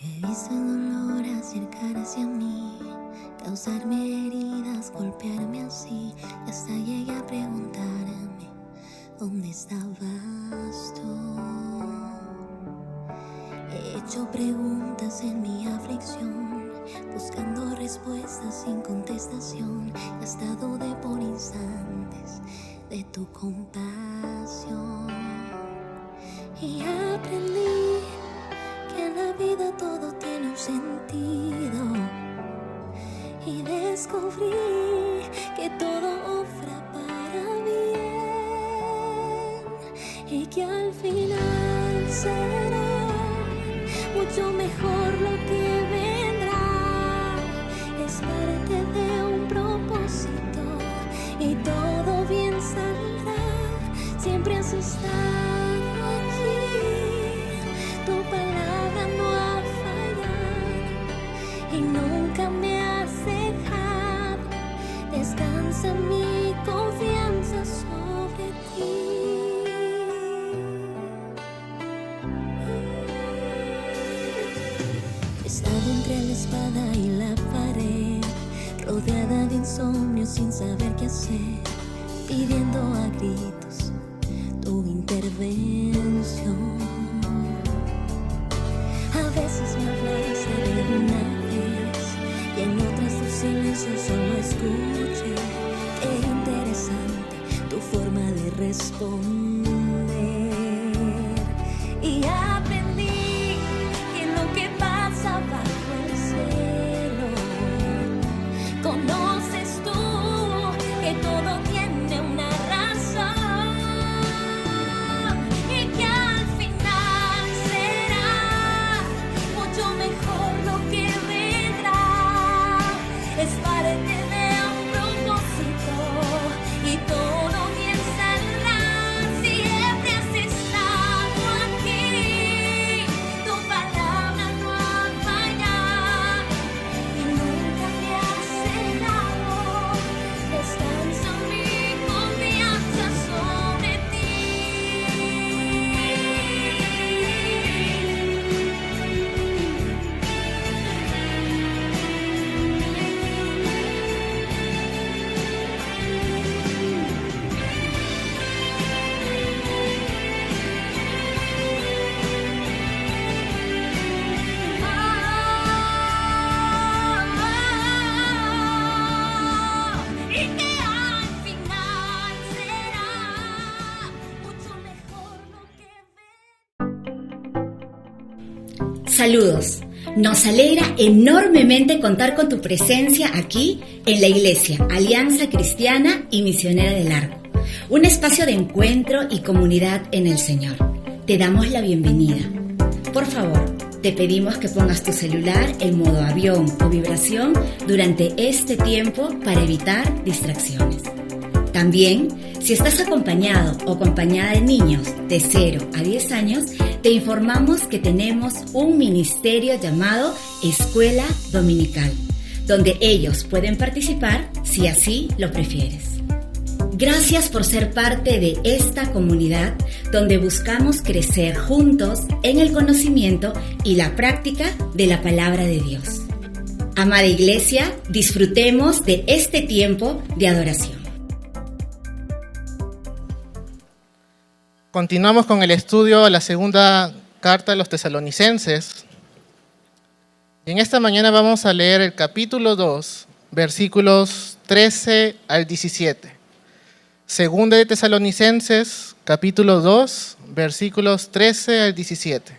He visto el dolor acercar hacia mí, causarme heridas, golpearme así, y hasta llegué a preguntarme, ¿dónde estabas tú? He hecho preguntas en mi aflicción, buscando respuestas sin contestación, y hasta dudé por instantes de tu compasión. Y aprendí que en la vida todo tiene un sentido, y descubrí que todo obra para bien, y que al final será mucho mejor lo que vendrá. Es parte de un propósito y todo bien saldrá. Siempre has estado aquí, tu palabra no ha fallado y nunca me has dejado. Descansa mi confianza sobre ti. He estado entre la espada y la pared, rodeada de insomnio sin saber qué hacer, pidiendo a gritos tu intervención. A veces me hablaste de una vez y en otras tu silencio solo escuché. Qué interesante tu forma de responder. Y aprendí que lo que pasa bajo el cielo, conoces tú que todo tiene una razón, y que al final será mucho mejor lo que vendrá. Es parte de un propósito y todo bien saldrá. Siempre has estado aquí, tu palabra no ha fallado y nunca me has dejado. Descansa mi confianza sobre ti. Y que al final será mucho mejor lo que ves. Saludos. Nos alegra enormemente contar con tu presencia aquí en la Iglesia Alianza Cristiana y Misionera del Largo, un espacio de encuentro y comunidad en el Señor. Te damos la bienvenida. Por favor, te pedimos que pongas tu celular en modo avión o vibración durante este tiempo para evitar distracciones. También, si estás acompañado o acompañada de niños de 0 a 10 años, te informamos que tenemos un ministerio llamado Escuela Dominical, donde ellos pueden participar si así lo prefieres. Gracias por ser parte de esta comunidad donde buscamos crecer juntos en el conocimiento y la práctica de la palabra de Dios. Amada Iglesia, disfrutemos de este tiempo de adoración. Continuamos con el estudio de la segunda carta de los Tesalonicenses. Y en esta mañana vamos a leer el capítulo 2, versículos 13 al 17. Segunda de Tesalonicenses, capítulo 2, versículos 13 al 17.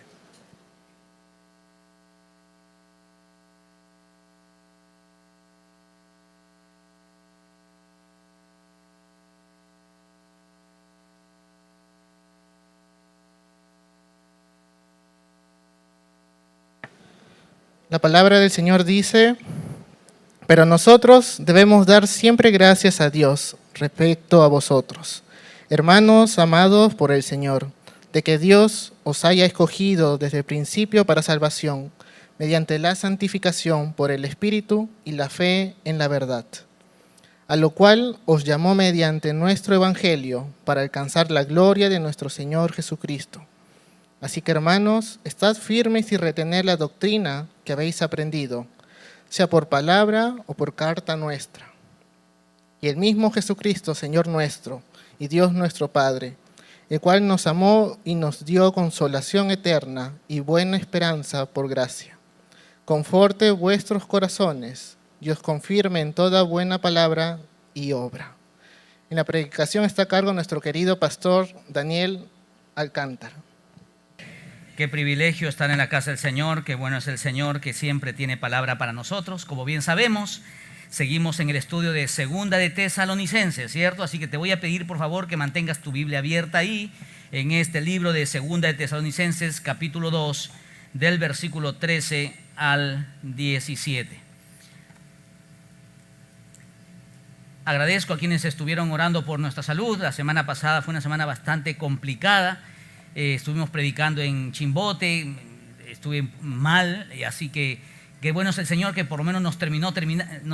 La palabra del Señor dice: pero nosotros debemos dar siempre gracias a Dios respecto a vosotros, hermanos amados por el Señor, de que Dios os haya escogido desde el principio para salvación, mediante la santificación por el Espíritu y la fe en la verdad, a lo cual os llamó mediante nuestro Evangelio para alcanzar la gloria de nuestro Señor Jesucristo. Así que, hermanos, estad firmes y retened la doctrina que habéis aprendido, sea por palabra o por carta nuestra. Y el mismo Jesucristo, Señor nuestro, y Dios nuestro Padre, el cual nos amó y nos dio consolación eterna y buena esperanza por gracia, conforte vuestros corazones y os confirme en toda buena palabra y obra. En la predicación está a cargo nuestro querido pastor Daniel Alcántara. Qué privilegio estar en la casa del Señor, qué bueno es el Señor que siempre tiene palabra para nosotros. Como bien sabemos, seguimos en el estudio de Segunda de Tesalonicenses, ¿cierto? Así que te voy a pedir por favor que mantengas tu Biblia abierta ahí, en este libro de Segunda de Tesalonicenses, capítulo 2, del versículo 13 al 17. Agradezco a quienes estuvieron orando por nuestra salud. La semana pasada fue una semana bastante complicada. Estuvimos predicando en Chimbote, estuve mal, así que qué bueno es el Señor que por lo menos nos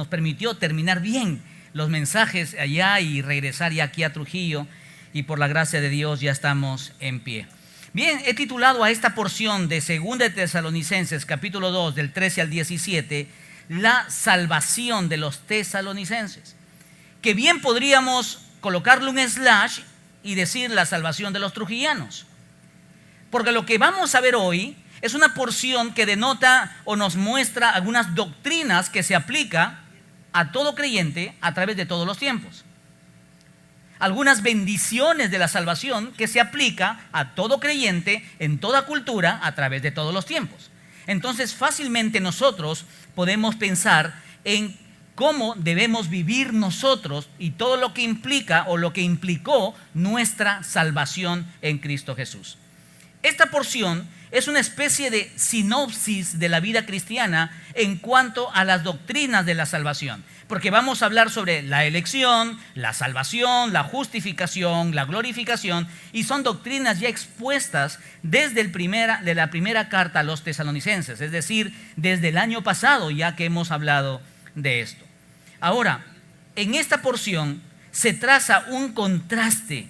permitió terminar bien los mensajes allá y regresar ya aquí a Trujillo, y por la gracia de Dios ya estamos en pie. Bien, he titulado a esta porción de 2 de Tesalonicenses, capítulo 2, del 13 al 17, la salvación de los tesalonicenses, que bien podríamos colocarle un slash y decir la salvación de los trujillanos. Porque lo que vamos a ver hoy es una porción que denota o nos muestra algunas doctrinas que se aplica a todo creyente a través de todos los tiempos. Algunas bendiciones de la salvación que se aplica a todo creyente en toda cultura a través de todos los tiempos. Entonces fácilmente nosotros podemos pensar en cómo debemos vivir nosotros y todo lo que implica o lo que implicó nuestra salvación en Cristo Jesús. Esta porción es una especie de sinopsis de la vida cristiana en cuanto a las doctrinas de la salvación, porque vamos a hablar sobre la elección, la salvación, la justificación, la glorificación, y son doctrinas ya expuestas desde de la primera carta a los tesalonicenses, es decir, desde el año pasado ya que hemos hablado de esto. Ahora, en esta porción se traza un contraste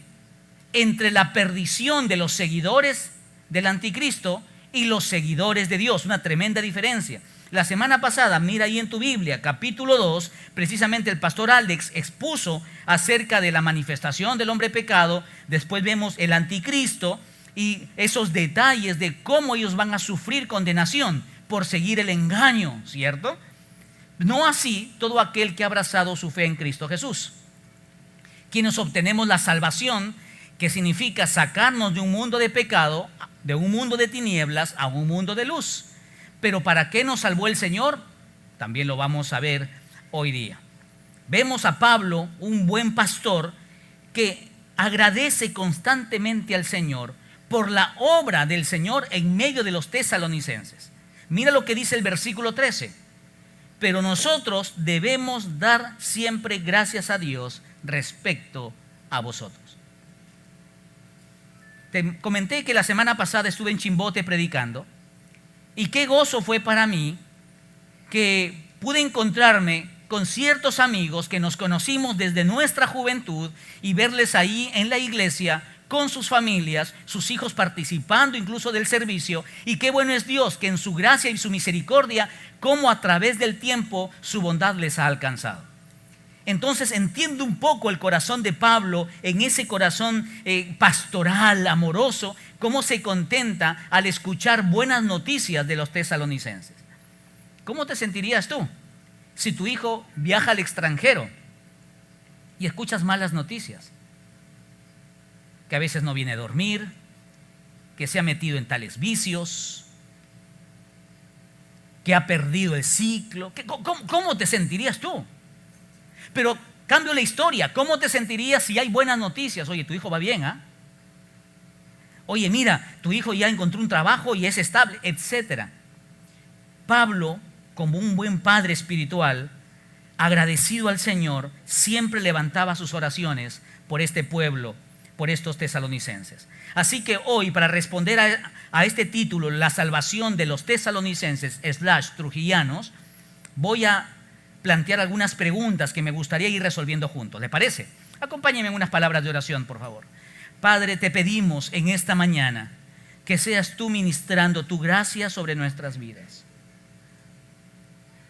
entre la perdición de los seguidores del anticristo y los seguidores de Dios, una tremenda diferencia. La semana pasada, mira ahí en tu Biblia, capítulo 2, precisamente el pastor Alex expuso acerca de la manifestación del hombre pecado. Después vemos el anticristo y esos detalles de cómo ellos van a sufrir condenación por seguir el engaño, ¿cierto? No así todo aquel que ha abrazado su fe en Cristo Jesús, quienes obtenemos la salvación, que significa sacarnos de un mundo de pecado, de un mundo de tinieblas a un mundo de luz. Pero ¿para qué nos salvó el Señor? También lo vamos a ver hoy día. Vemos a Pablo, un buen pastor, que agradece constantemente al Señor por la obra del Señor en medio de los tesalonicenses. Mira lo que dice el versículo 13. Pero nosotros debemos dar siempre gracias a Dios respecto a vosotros. Te comenté que la semana pasada estuve en Chimbote predicando, y qué gozo fue para mí que pude encontrarme con ciertos amigos que nos conocimos desde nuestra juventud y verles ahí en la iglesia con sus familias, sus hijos participando incluso del servicio. Y qué bueno es Dios que en su gracia y su misericordia, como a través del tiempo su bondad les ha alcanzado. Entonces entiendo un poco el corazón de Pablo, en ese corazón pastoral, amoroso, cómo se contenta al escuchar buenas noticias de los tesalonicenses. ¿Cómo te sentirías tú si tu hijo viaja al extranjero y escuchas malas noticias? Que a veces no viene a dormir, que se ha metido en tales vicios, que ha perdido el ciclo. ¿Cómo te sentirías tú? Pero cambio la historia. ¿Cómo te sentirías si hay buenas noticias? Oye, tu hijo va bien, ¿ah? Oye, mira, tu hijo ya encontró un trabajo y es estable, etc. Pablo, como un buen padre espiritual, agradecido al Señor, siempre levantaba sus oraciones por este pueblo, por estos tesalonicenses. Así que hoy, para responder a este título, la salvación de los tesalonicenses / trujillanos, voy a plantear algunas preguntas que me gustaría ir resolviendo juntos. ¿Le parece? Acompáñenme en unas palabras de oración, por favor. Padre, te pedimos en esta mañana que seas tú ministrando tu gracia sobre nuestras vidas.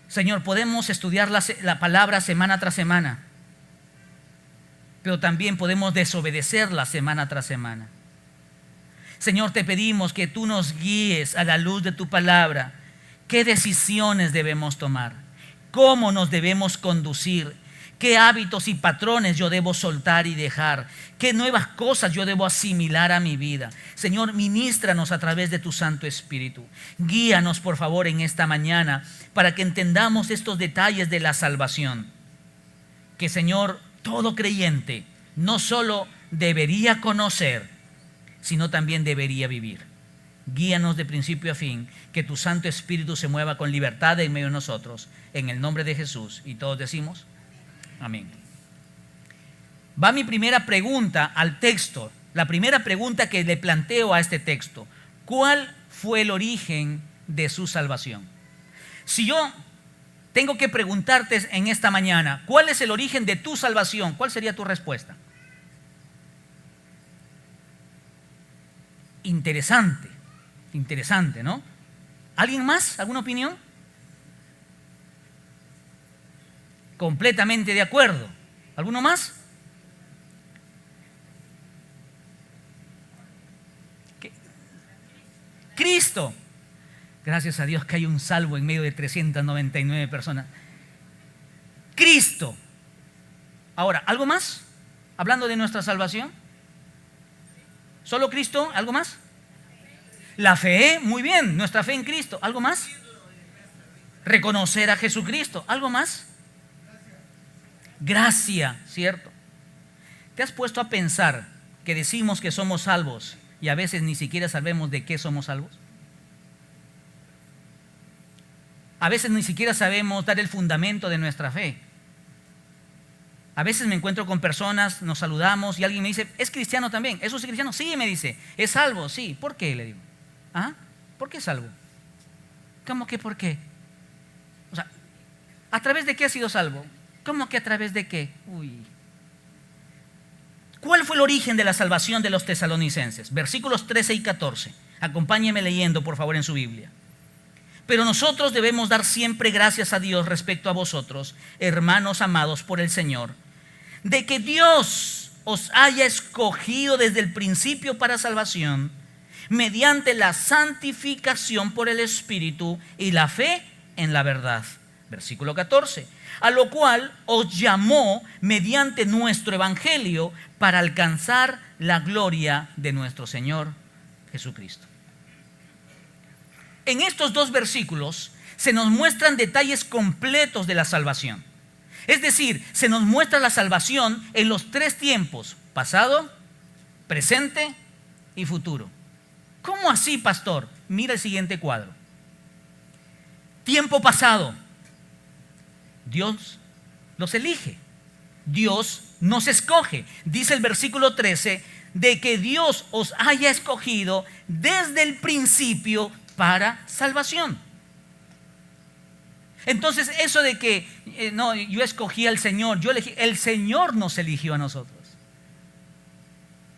Señor, podemos estudiar la palabra semana tras semana, pero también podemos desobedecerla semana tras semana. Señor, te pedimos que tú nos guíes a la luz de tu palabra. ¿Qué decisiones debemos tomar? ¿Cómo nos debemos conducir? ¿Qué hábitos y patrones yo debo soltar y dejar? ¿Qué nuevas cosas yo debo asimilar a mi vida? Señor, ministranos a través de tu Santo Espíritu. Guíanos, por favor, en esta mañana para que entendamos estos detalles de la salvación. Que, Señor, todo creyente no solo debería conocer, sino también debería vivir. Guíanos de principio a fin, que tu Santo Espíritu se mueva con libertad en medio de nosotros, en el nombre de Jesús. Y todos decimos, amén. Va mi primera pregunta al texto, la primera pregunta que le planteo a este texto. ¿Cuál fue el origen de su salvación? Si yo tengo que preguntarte en esta mañana, ¿cuál es el origen de tu salvación? ¿Cuál sería tu respuesta? Interesante, interesante, ¿no? ¿Alguien más? ¿Alguna opinión? Completamente de acuerdo. ¿Alguno más? ¿Qué? Cristo. Gracias a Dios que hay un salvo en medio de 399 personas. Cristo. Ahora, ¿algo más? Hablando de nuestra salvación. ¿Solo Cristo? ¿Algo más? La fe, muy bien, nuestra fe en Cristo. ¿Algo más? Reconocer a Jesucristo. ¿Algo más? Gracia, ¿cierto? ¿Te has puesto a pensar que decimos que somos salvos y a veces ni siquiera sabemos de qué somos salvos? A veces ni siquiera sabemos dar el fundamento de nuestra fe. A veces me encuentro con personas, nos saludamos y alguien me dice, ¿es cristiano también? ¿Eso es cristiano? Sí, me dice. ¿Es salvo? Sí. ¿Por qué? Le digo. ¿Ah? ¿Por qué salvo? ¿Cómo que por qué? O sea, ¿a través de qué ha sido salvo? ¿Cómo que a través de qué? Uy. ¿Cuál fue el origen de la salvación de los tesalonicenses? Versículos 13 y 14. Acompáñeme leyendo, por favor, en su Biblia. Pero nosotros debemos dar siempre gracias a Dios respecto a vosotros, hermanos amados por el Señor, de que Dios os haya escogido desde el principio para salvación, mediante la santificación por el Espíritu y la fe en la verdad. Versículo 14. A lo cual os llamó mediante nuestro evangelio para alcanzar la gloria de nuestro Señor Jesucristo. En estos dos versículos se nos muestran detalles completos de la salvación. Es decir, se nos muestra la salvación en los tres tiempos: pasado, presente y futuro. ¿Cómo así, pastor? Mira el siguiente cuadro. Tiempo pasado. Dios los elige. Dios nos escoge. Dice el versículo 13, de que Dios os haya escogido desde el principio para salvación. Entonces, eso de que no, yo escogí al Señor, yo elegí, el Señor nos eligió a nosotros.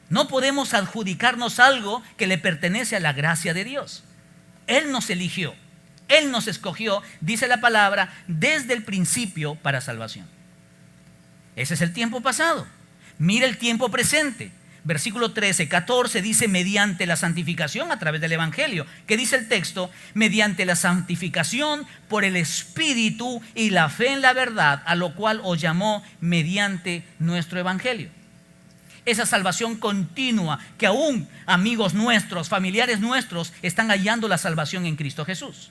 No podemos adjudicarnos algo que le pertenece a la gracia de Dios. Él nos eligió, Él nos escogió, dice la palabra, desde el principio para salvación. Ese es el tiempo pasado. Mira el tiempo presente. Versículo 13, 14 dice mediante la santificación a través del Evangelio. ¿Qué dice el texto? Mediante la santificación por el Espíritu y la fe en la verdad, a lo cual os llamó mediante nuestro Evangelio. Esa salvación continua que aún amigos nuestros, familiares nuestros, están hallando la salvación en Cristo Jesús.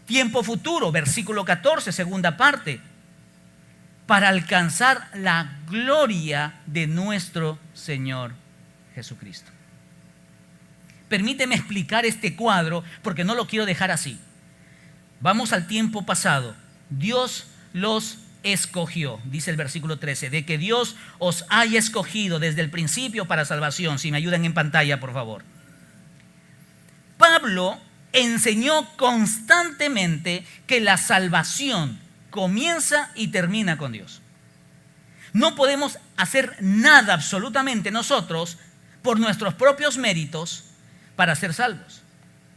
Tiempo futuro, versículo 14, segunda parte. Para alcanzar la gloria de nuestro Señor Jesucristo. Permíteme explicar este cuadro porque no lo quiero dejar así. Vamos al tiempo pasado. Dios los escogió, dice el versículo 13, de que Dios os haya escogido desde el principio para salvación. Si me ayudan en pantalla, por favor. Pablo enseñó constantemente que la salvación comienza y termina con Dios. No podemos hacer nada absolutamente nosotros por nuestros propios méritos para ser salvos.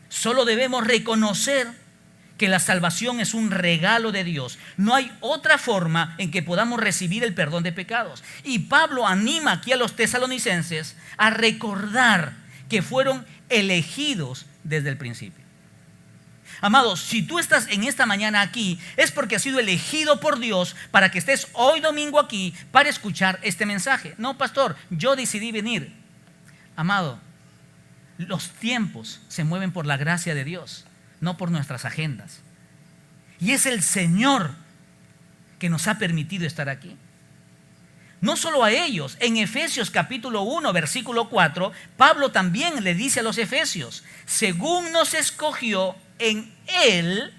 Solo debemos reconocer que la salvación es un regalo de Dios. No hay otra forma en que podamos recibir el perdón de pecados. Y Pablo anima aquí a los tesalonicenses a recordar que fueron elegidos desde el principio. Amados, si tú estás en esta mañana aquí, es porque has sido elegido por Dios para que estés hoy domingo aquí para escuchar este mensaje. No, pastor, yo decidí venir. Amado, los tiempos se mueven por la gracia de Dios, no por nuestras agendas. Y es el Señor que nos ha permitido estar aquí. No solo a ellos, en Efesios capítulo 1, versículo 4, Pablo también le dice a los efesios: según nos escogió en Él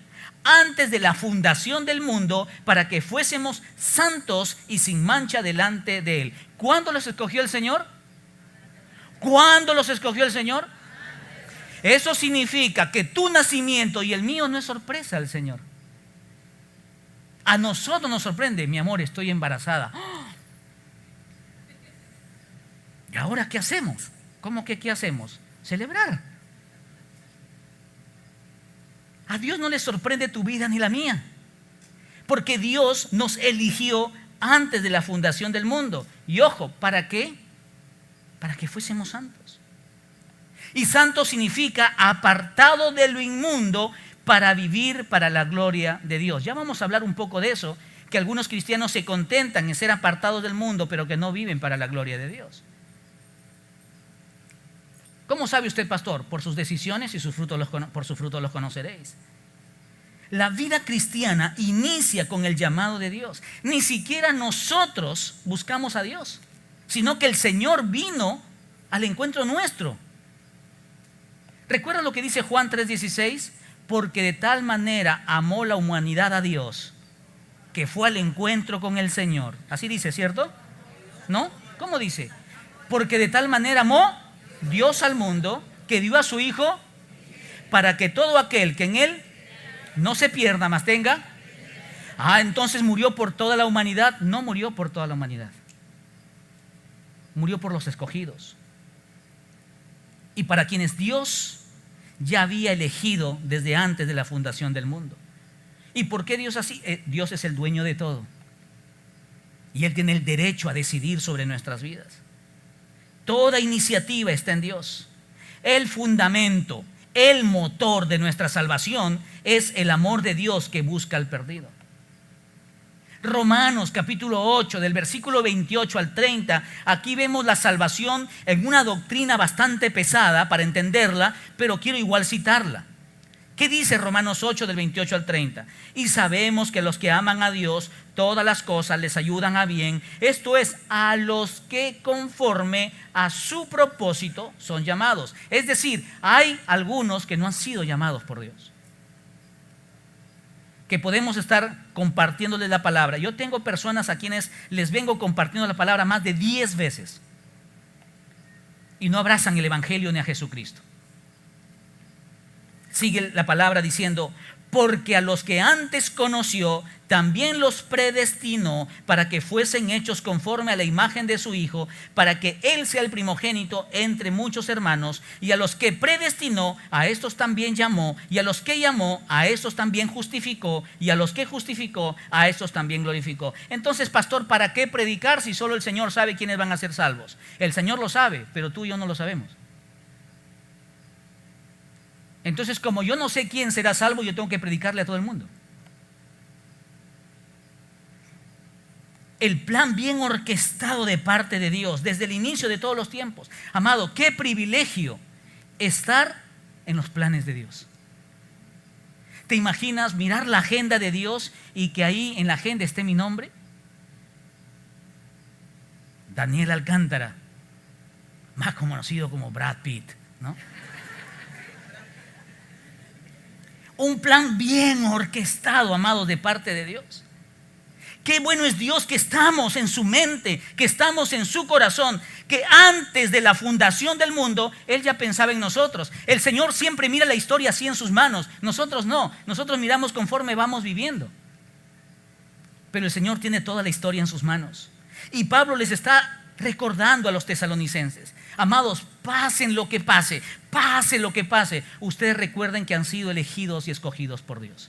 antes de la fundación del mundo, para que fuésemos santos y sin mancha delante de Él. ¿Cuándo los escogió el Señor? ¿Cuándo los escogió el Señor? Eso significa que tu nacimiento y el mío no es sorpresa al Señor. A nosotros nos sorprende: mi amor, estoy embarazada. ¿Y ahora qué hacemos? ¿Cómo que qué hacemos? Celebrar. A Dios no le sorprende tu vida ni la mía, porque Dios nos eligió antes de la fundación del mundo. Y ojo, ¿para qué? Para que fuésemos santos. Y santo significa apartado de lo inmundo para vivir para la gloria de Dios. Ya vamos a hablar un poco de eso, que algunos cristianos se contentan en ser apartados del mundo, pero que no viven para la gloria de Dios. ¿Cómo sabe usted, pastor? Por sus decisiones y por sus frutos los conoceréis. La vida cristiana inicia con el llamado de Dios. Ni siquiera nosotros buscamos a Dios, sino que el Señor vino al encuentro nuestro. ¿Recuerdan lo que dice Juan 3:16? Porque de tal manera amó la humanidad a Dios, que fue al encuentro con el Señor. Así dice, ¿cierto? ¿No? ¿Cómo dice? Porque de tal manera amó Dios al mundo, que dio a su Hijo, para que todo aquel que en Él no se pierda, mas tenga. Entonces murió por toda la humanidad. No murió por toda la humanidad. Murió por los escogidos. Y para quienes Dios ya había elegido desde antes de la fundación del mundo. ¿Y por qué Dios así? Dios es el dueño de todo. Y Él tiene el derecho a decidir sobre nuestras vidas. Toda iniciativa está en Dios. El fundamento, el motor de nuestra salvación es el amor de Dios que busca al perdido. Romanos capítulo 8, del versículo 28 al 30, aquí vemos la salvación en una doctrina bastante pesada para entenderla, pero quiero igual citarla. ¿Qué dice Romanos 8 del 28 al 30? Y sabemos que los que aman a Dios, todas las cosas les ayudan a bien. Esto es, a los que conforme a su propósito son llamados. Es decir, hay algunos que no han sido llamados por Dios, que podemos estar compartiéndoles la palabra. Yo tengo personas a quienes les vengo compartiendo la palabra más de 10 veces y no abrazan el Evangelio ni a Jesucristo. Sigue la palabra diciendo: porque a los que antes conoció, también los predestinó para que fuesen hechos conforme a la imagen de su Hijo, para que Él sea el primogénito entre muchos hermanos. Y a los que predestinó, a estos también llamó. Y a los que llamó, a estos también justificó. Y a los que justificó, a estos también glorificó. Entonces, pastor, ¿para qué predicar si solo el Señor sabe quiénes van a ser salvos? El Señor lo sabe, pero tú y yo no lo sabemos. Entonces, como yo no sé quién será salvo, yo tengo que predicarle a todo el mundo. El plan bien orquestado de parte de Dios desde el inicio de todos los tiempos. Amado, qué privilegio estar en los planes de Dios. ¿Te imaginas mirar la agenda de Dios y que ahí en la agenda esté mi nombre? Daniel Alcántara, más conocido como Brad Pitt, ¿no? Un plan bien orquestado, amados, de parte de Dios. Qué bueno es Dios que estamos en su mente, que estamos en su corazón, que antes de la fundación del mundo, Él ya pensaba en nosotros. El Señor siempre mira la historia así en sus manos. Nosotros no, nosotros miramos conforme vamos viviendo. Pero el Señor tiene toda la historia en sus manos. Y Pablo les está recordando a los tesalonicenses: amados, pasen lo que pase, pase lo que pase, ustedes recuerden que han sido elegidos y escogidos por Dios.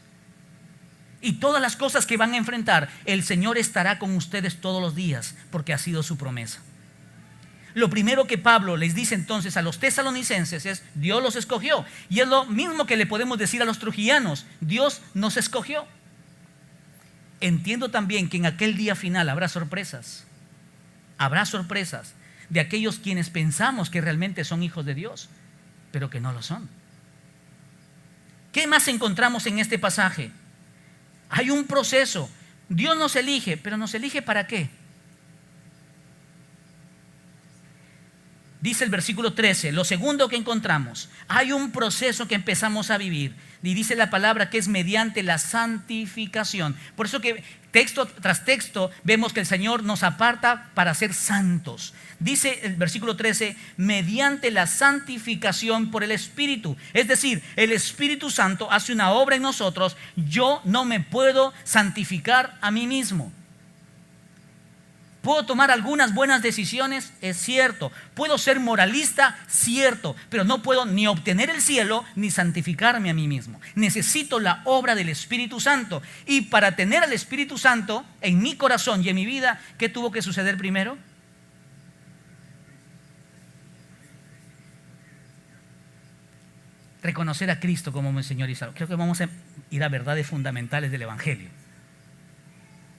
Y todas las cosas que van a enfrentar, el Señor estará con ustedes todos los días, porque ha sido su promesa. Lo primero que Pablo les dice entonces a los tesalonicenses es: Dios los escogió. Y es lo mismo que le podemos decir a los trujillanos: Dios nos escogió. Entiendo también que en aquel día final habrá sorpresas. Habrá sorpresas de aquellos quienes pensamos que realmente son hijos de Dios, pero que no lo son. ¿Qué más encontramos en este pasaje? Hay un proceso. Dios nos elige, pero ¿nos elige para qué? Dice el versículo 13, lo segundo que encontramos, hay un proceso que empezamos a vivir. Y dice la palabra que es mediante la santificación. Por eso que texto tras texto vemos que el Señor nos aparta para ser santos. Dice el versículo 13, mediante la santificación por el Espíritu. Es decir, el Espíritu Santo hace una obra en nosotros. Yo no me puedo santificar a mí mismo. ¿Puedo tomar algunas buenas decisiones? Es cierto. ¿Puedo ser moralista? Cierto. Pero no puedo ni obtener el cielo ni santificarme a mí mismo. Necesito la obra del Espíritu Santo. Y para tener al Espíritu Santo en mi corazón y en mi vida, ¿qué tuvo que suceder primero? Reconocer a Cristo como mi Señor y Salvador. Creo que vamos a ir a verdades fundamentales del Evangelio.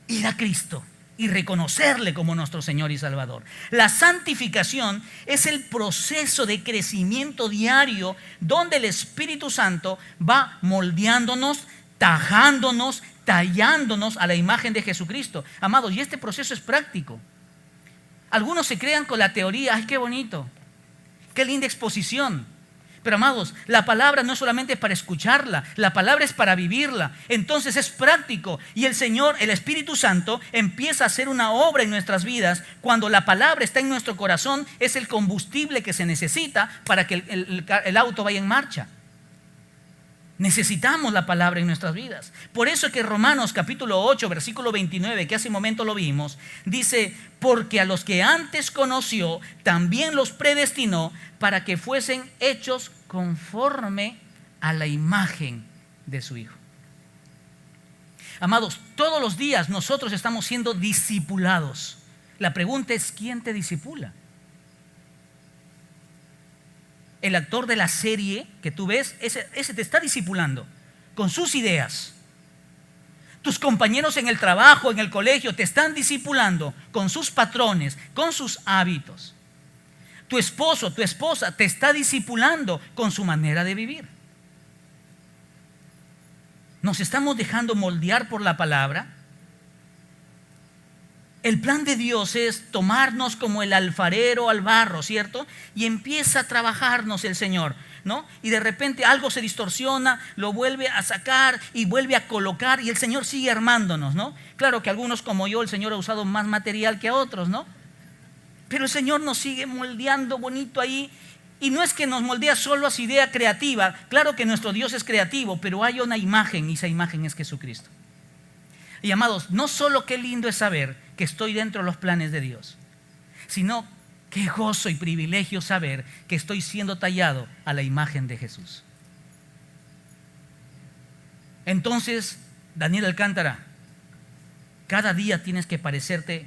Ir a Cristo y reconocerle como nuestro Señor y Salvador. La santificación es el proceso de crecimiento diario donde el Espíritu Santo va moldeándonos, tajándonos, tallándonos a la imagen de Jesucristo. Amados, y este proceso es práctico. Algunos se crean con la teoría: ¡ay, qué bonito! ¡Qué linda exposición! Pero amados, la palabra no es solamente para escucharla, la palabra es para vivirla. Entonces es práctico y el Señor, el Espíritu Santo, empieza a hacer una obra en nuestras vidas. Cuando la palabra está en nuestro corazón, es el combustible que se necesita para que el auto vaya en marcha. Necesitamos la palabra en nuestras vidas. Por eso es que Romanos capítulo 8, versículo 29, que hace un momento lo vimos, dice: porque a los que antes conoció, también los predestinó para que fuesen hechos conforme a la imagen de su Hijo. Amados, todos los días nosotros estamos siendo discipulados. La pregunta es: ¿quién te discipula? El actor de la serie que tú ves, ese te está discipulando con sus ideas. Tus compañeros en el trabajo, en el colegio, te están discipulando con sus patrones, con sus hábitos. Tu esposo, tu esposa te está discipulando con su manera de vivir. ¿Nos estamos dejando moldear por la palabra? El plan de Dios es tomarnos como el alfarero al barro, ¿cierto? Y empieza a trabajarnos el Señor, ¿no? Y de repente algo se distorsiona, lo vuelve a sacar y vuelve a colocar, y el Señor sigue armándonos, ¿no? Claro que algunos como yo, el Señor ha usado más material que a otros, ¿no? Pero el Señor nos sigue moldeando bonito ahí. Y no es que nos moldea solo a su idea creativa. Claro que nuestro Dios es creativo, pero hay una imagen, y esa imagen es Jesucristo. Y amados, no solo qué lindo es saber que estoy dentro de los planes de Dios, sino qué gozo y privilegio saber que estoy siendo tallado a la imagen de Jesús. Entonces, Daniel Alcántara, cada día tienes que parecerte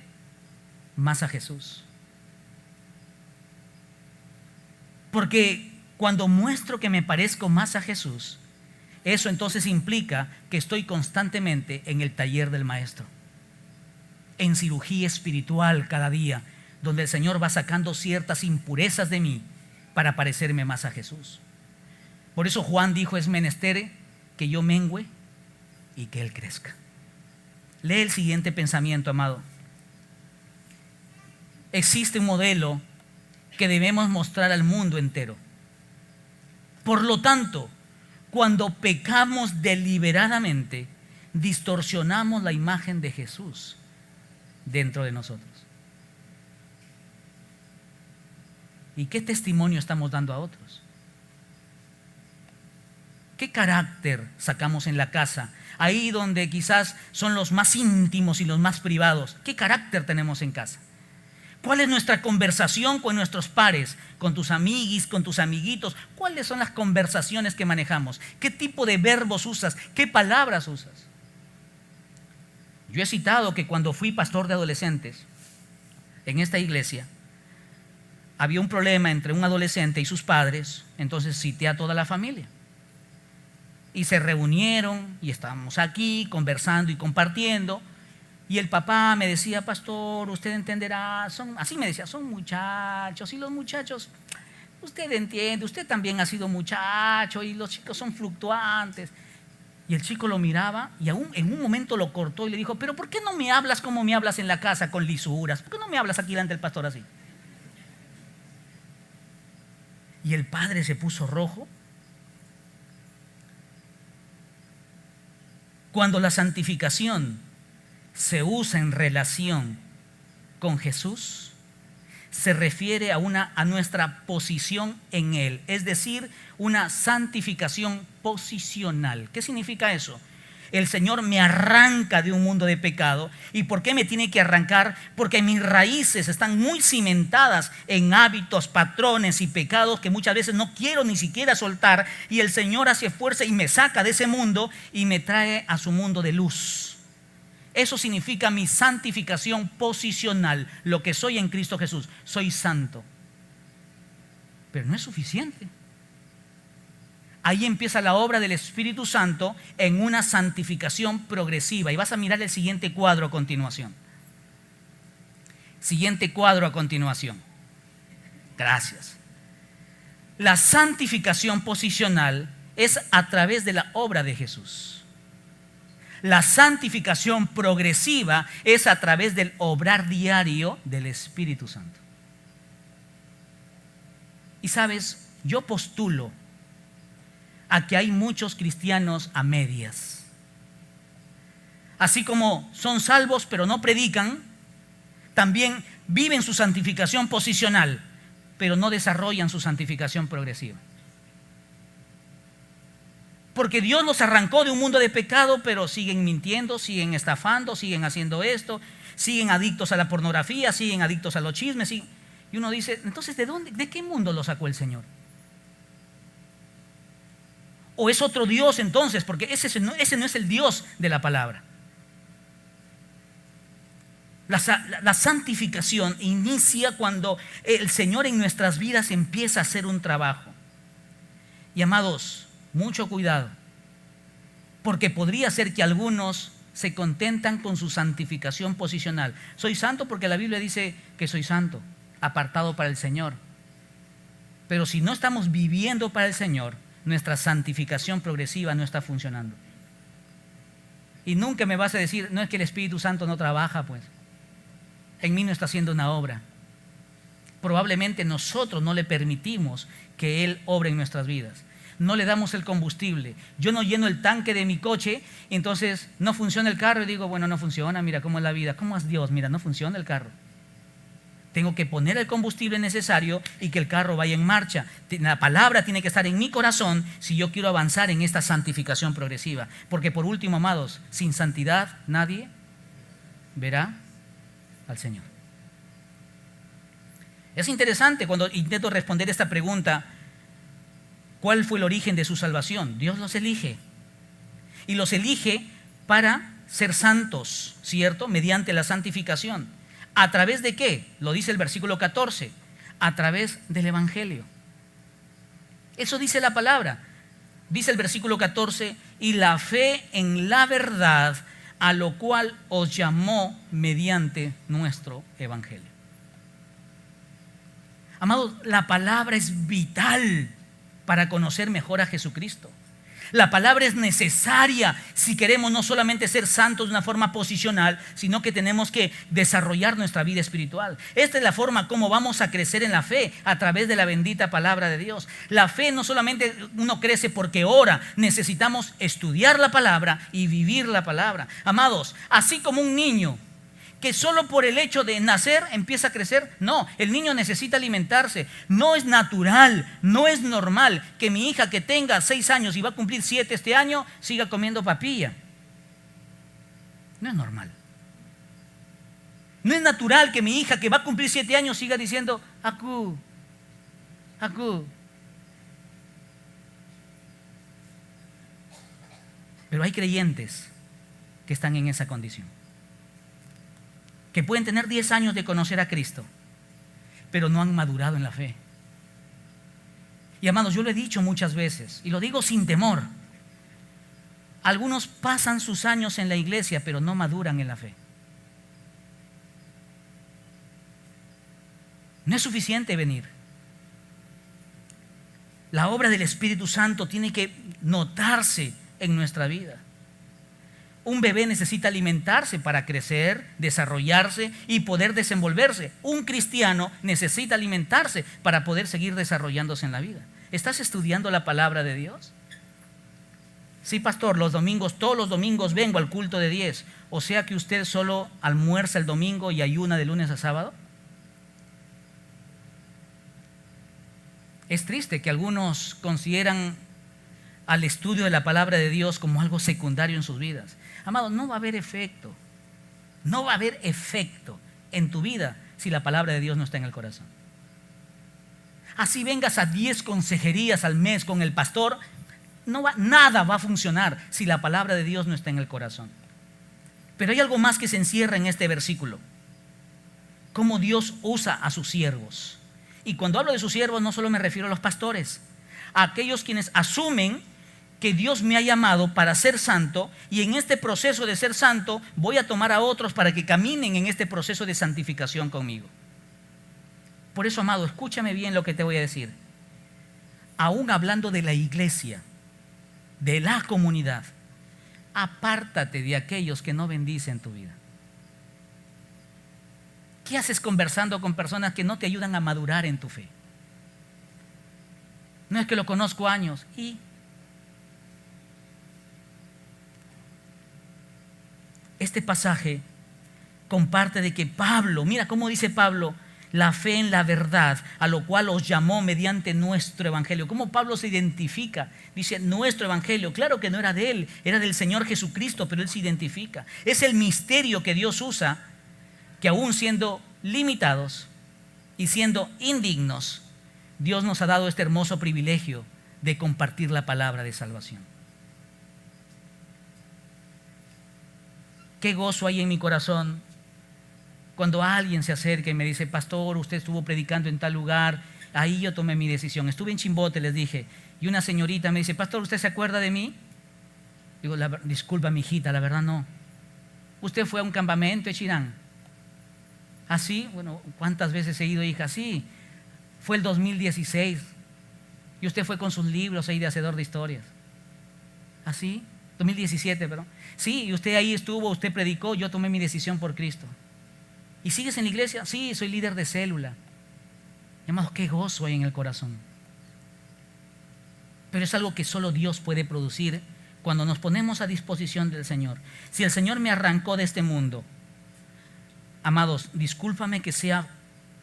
más a Jesús. Porque cuando muestro que me parezco más a Jesús, eso entonces implica que estoy constantemente en el taller del Maestro, en cirugía espiritual cada día, donde el Señor va sacando ciertas impurezas de mí para parecerme más a Jesús. Por eso Juan dijo: es menester que yo mengüe y que Él crezca. Lee el siguiente pensamiento, amado. Existe un modelo que debemos mostrar al mundo entero. Por lo tanto, cuando pecamos deliberadamente, distorsionamos la imagen de Jesús dentro de nosotros. ¿Y qué testimonio estamos dando a otros? ¿Qué carácter sacamos en la casa? Ahí donde quizás son los más íntimos y los más privados. ¿Qué carácter tenemos en casa? ¿Cuál es nuestra conversación con nuestros pares, con tus amiguis, con tus amiguitos? ¿Cuáles son las conversaciones que manejamos? ¿Qué tipo de verbos usas? ¿Qué palabras usas? Yo he citado que cuando fui pastor de adolescentes en esta iglesia, había un problema entre un adolescente y sus padres, entonces cité a toda la familia. Y se reunieron y estábamos aquí conversando y compartiendo. Y el papá me decía, pastor, usted entenderá, así me decía, son muchachos, y los muchachos, usted entiende, usted también ha sido muchacho y los chicos son fluctuantes. Y el chico lo miraba y aún en un momento lo cortó y le dijo, pero ¿por qué no me hablas como me hablas en la casa, con lisuras? ¿Por qué no me hablas aquí delante del pastor así? Y el padre se puso rojo. Cuando la santificación se usa en relación con Jesús, se refiere a nuestra posición en Él, es decir, una santificación posicional. ¿Qué significa eso? El Señor me arranca de un mundo de pecado. ¿Y por qué me tiene que arrancar? Porque mis raíces están muy cimentadas en hábitos, patrones y pecados que muchas veces no quiero ni siquiera soltar, y el Señor hace fuerza y me saca de ese mundo y me trae a su mundo de luz. Eso significa mi santificación posicional, lo que soy en Cristo Jesús. Soy santo. Pero no es suficiente. Ahí empieza la obra del Espíritu Santo en una santificación progresiva. Y vas a mirar el siguiente cuadro a continuación. Siguiente cuadro a continuación. Gracias. La santificación posicional es a través de la obra de Jesús. La santificación progresiva es a través del obrar diario del Espíritu Santo. Y sabes, yo postulo a que hay muchos cristianos a medias. Así como son salvos pero no predican, también viven su santificación posicional, pero no desarrollan su santificación progresiva. Porque Dios nos arrancó de un mundo de pecado, pero siguen mintiendo, siguen estafando, siguen haciendo esto, siguen adictos a la pornografía, siguen adictos a los chismes. Y uno dice, entonces, ¿de qué mundo lo sacó el Señor? ¿O es otro Dios entonces? Porque ese no es el Dios de la palabra. La santificación inicia cuando el Señor en nuestras vidas empieza a hacer un trabajo. Y amados, mucho cuidado, porque podría ser que algunos se contentan con su santificación posicional. Soy santo porque la Biblia dice que soy santo, apartado para el Señor. Pero si no estamos viviendo para el Señor, nuestra santificación progresiva no está funcionando. Y nunca me vas a decir, no es que el Espíritu Santo no trabaja, pues. En mí no está haciendo una obra. Probablemente nosotros no le permitimos que Él obre en nuestras vidas. No le damos el combustible. Yo no lleno el tanque de mi coche, entonces no funciona el carro y digo, bueno, no funciona, mira cómo es la vida. ¿Cómo es Dios? Mira, no funciona el carro. Tengo que poner el combustible necesario y que el carro vaya en marcha. La palabra tiene que estar en mi corazón si yo quiero avanzar en esta santificación progresiva. Porque por último, amados, sin santidad nadie verá al Señor. Es interesante cuando intento responder esta pregunta, ¿cuál fue el origen de su salvación? Dios los elige. Y los elige para ser santos, ¿cierto? Mediante la santificación. ¿A través de qué? Lo dice el versículo 14. A través del Evangelio. Eso dice la palabra. Dice el versículo 14, y la fe en la verdad, a lo cual os llamó mediante nuestro Evangelio. Amados, la palabra es vital para conocer mejor a Jesucristo. La palabra es necesaria si queremos no solamente ser santos de una forma posicional, sino que tenemos que desarrollar nuestra vida espiritual. Esta es la forma como vamos a crecer en la fe, a través de la bendita palabra de Dios. La fe no solamente uno crece porque ora, necesitamos estudiar la palabra y vivir la palabra. Amados, así como un niño que solo por el hecho de nacer empieza a crecer. No, el niño necesita alimentarse. No es natural, no es normal que mi hija que tenga 6 años y va a cumplir 7 este año siga comiendo papilla. No es normal. No es natural que mi hija, que va a cumplir 7 años, siga diciendo, Acu, Acu. Pero hay creyentes que están en esa condición, que pueden tener 10 años de conocer a Cristo, pero no han madurado en la fe. Y amados, yo lo he dicho muchas veces, y lo digo sin temor. Algunos pasan sus años en la iglesia, pero no maduran en la fe. No es suficiente venir. La obra del Espíritu Santo tiene que notarse en nuestra vida. Un bebé necesita alimentarse para crecer, desarrollarse y poder desenvolverse. Un cristiano necesita alimentarse para poder seguir desarrollándose en la vida. ¿Estás estudiando la palabra de Dios? Sí, pastor, los domingos, todos los domingos vengo al culto de 10. O sea que usted solo almuerza el domingo y ayuna de lunes a sábado. Es triste que algunos consideran al estudio de la palabra de Dios como algo secundario en sus vidas. Amado, no va a haber efecto. No va a haber efecto en tu vida si la palabra de Dios no está en el corazón. Así vengas a 10 consejerías al mes con el pastor, nada va a funcionar si la palabra de Dios no está en el corazón. Pero hay algo más que se encierra en este versículo. Cómo Dios usa a sus siervos. Y cuando hablo de sus siervos no solo me refiero a los pastores, a aquellos quienes asumen que Dios me ha llamado para ser santo, y en este proceso de ser santo voy a tomar a otros para que caminen en este proceso de santificación conmigo. Por eso, amado, escúchame bien lo que te voy a decir. Aún hablando de la iglesia, de la comunidad, apártate de aquellos que no bendicen tu vida. ¿Qué haces conversando con personas que no te ayudan a madurar en tu fe? No es que lo conozco años y este pasaje comparte de que Pablo, mira cómo dice Pablo, la fe en la verdad, a lo cual os llamó mediante nuestro evangelio. ¿Cómo Pablo se identifica? Dice nuestro evangelio. Claro que no era de él, era del Señor Jesucristo, pero él se identifica. Es el misterio que Dios usa, que aún siendo limitados y siendo indignos, Dios nos ha dado este hermoso privilegio de compartir la palabra de salvación. Qué gozo hay en mi corazón cuando alguien se acerca y me dice, pastor, usted estuvo predicando en tal lugar, ahí yo tomé mi decisión. Estuve en Chimbote, les dije, y una señorita me dice, pastor, ¿usted se acuerda de mí? Digo, disculpa, mi hijita, la verdad no. ¿Usted fue a un campamento de Chirán? ¿Así? Bueno, ¿cuántas veces he ido, hija? Sí, fue el 2016. Y usted fue con sus libros ahí de hacedor de historias. ¿Así? 2017, perdón. Sí, y usted ahí estuvo, usted predicó, yo tomé mi decisión por Cristo. ¿Y sigues en la iglesia? Sí, soy líder de célula. Amados, qué gozo hay en el corazón. Pero es algo que solo Dios puede producir cuando nos ponemos a disposición del Señor. Si el Señor me arrancó de este mundo, amados, discúlpame que sea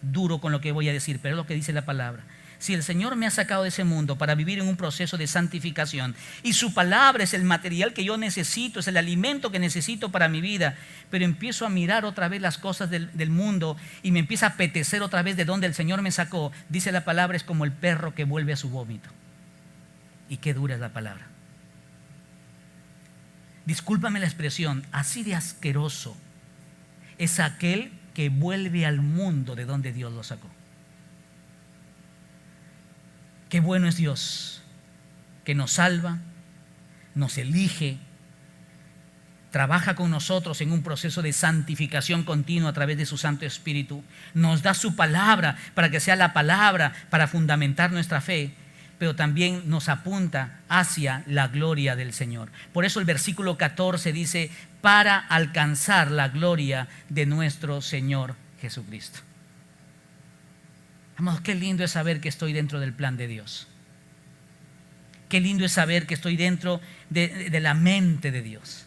duro con lo que voy a decir, pero es lo que dice la palabra. Si el Señor me ha sacado de ese mundo para vivir en un proceso de santificación y su palabra es el material que yo necesito, es el alimento que necesito para mi vida, pero empiezo a mirar otra vez las cosas del mundo y me empieza a apetecer otra vez de donde el Señor me sacó, dice la palabra, es como el perro que vuelve a su vómito. Y qué dura es la palabra. Discúlpame la expresión, así de asqueroso es aquel que vuelve al mundo de donde Dios lo sacó. Qué bueno es Dios, que nos salva, nos elige, trabaja con nosotros en un proceso de santificación continua a través de su Santo Espíritu. Nos da su palabra para que sea la palabra para fundamentar nuestra fe, pero también nos apunta hacia la gloria del Señor. Por eso el versículo 14 dice, para alcanzar la gloria de nuestro Señor Jesucristo. Amados, qué lindo es saber que estoy dentro del plan de Dios. Qué lindo es saber que estoy dentro de la mente de Dios.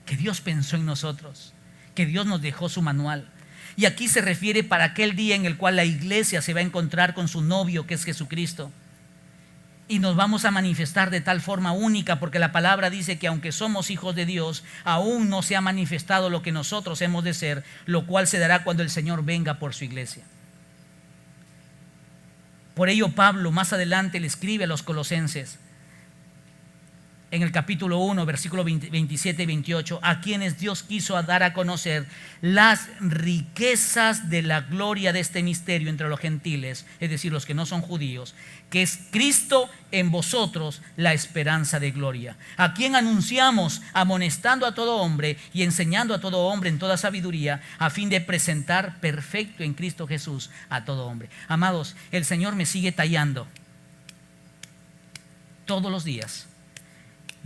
Que Dios pensó en nosotros, que Dios nos dejó su manual. Y aquí se refiere para aquel día en el cual la iglesia se va a encontrar con su novio, que es Jesucristo. y nos vamos a manifestar de tal forma única, porque la palabra dice que aunque somos hijos de Dios, aún no se ha manifestado lo que nosotros hemos de ser, lo cual se dará cuando el Señor venga por su iglesia. Por ello Pablo más adelante le escribe a los colosenses, en el capítulo 1, versículos 27 y 28, a quienes Dios quiso dar a conocer las riquezas de la gloria de este misterio entre los gentiles, es decir, los que no son judíos, que es Cristo en vosotros, la esperanza de gloria, a quien anunciamos amonestando a todo hombre y enseñando a todo hombre en toda sabiduría, a fin de presentar perfecto en Cristo Jesús a todo hombre. Amados, el Señor me sigue tallando todos los días.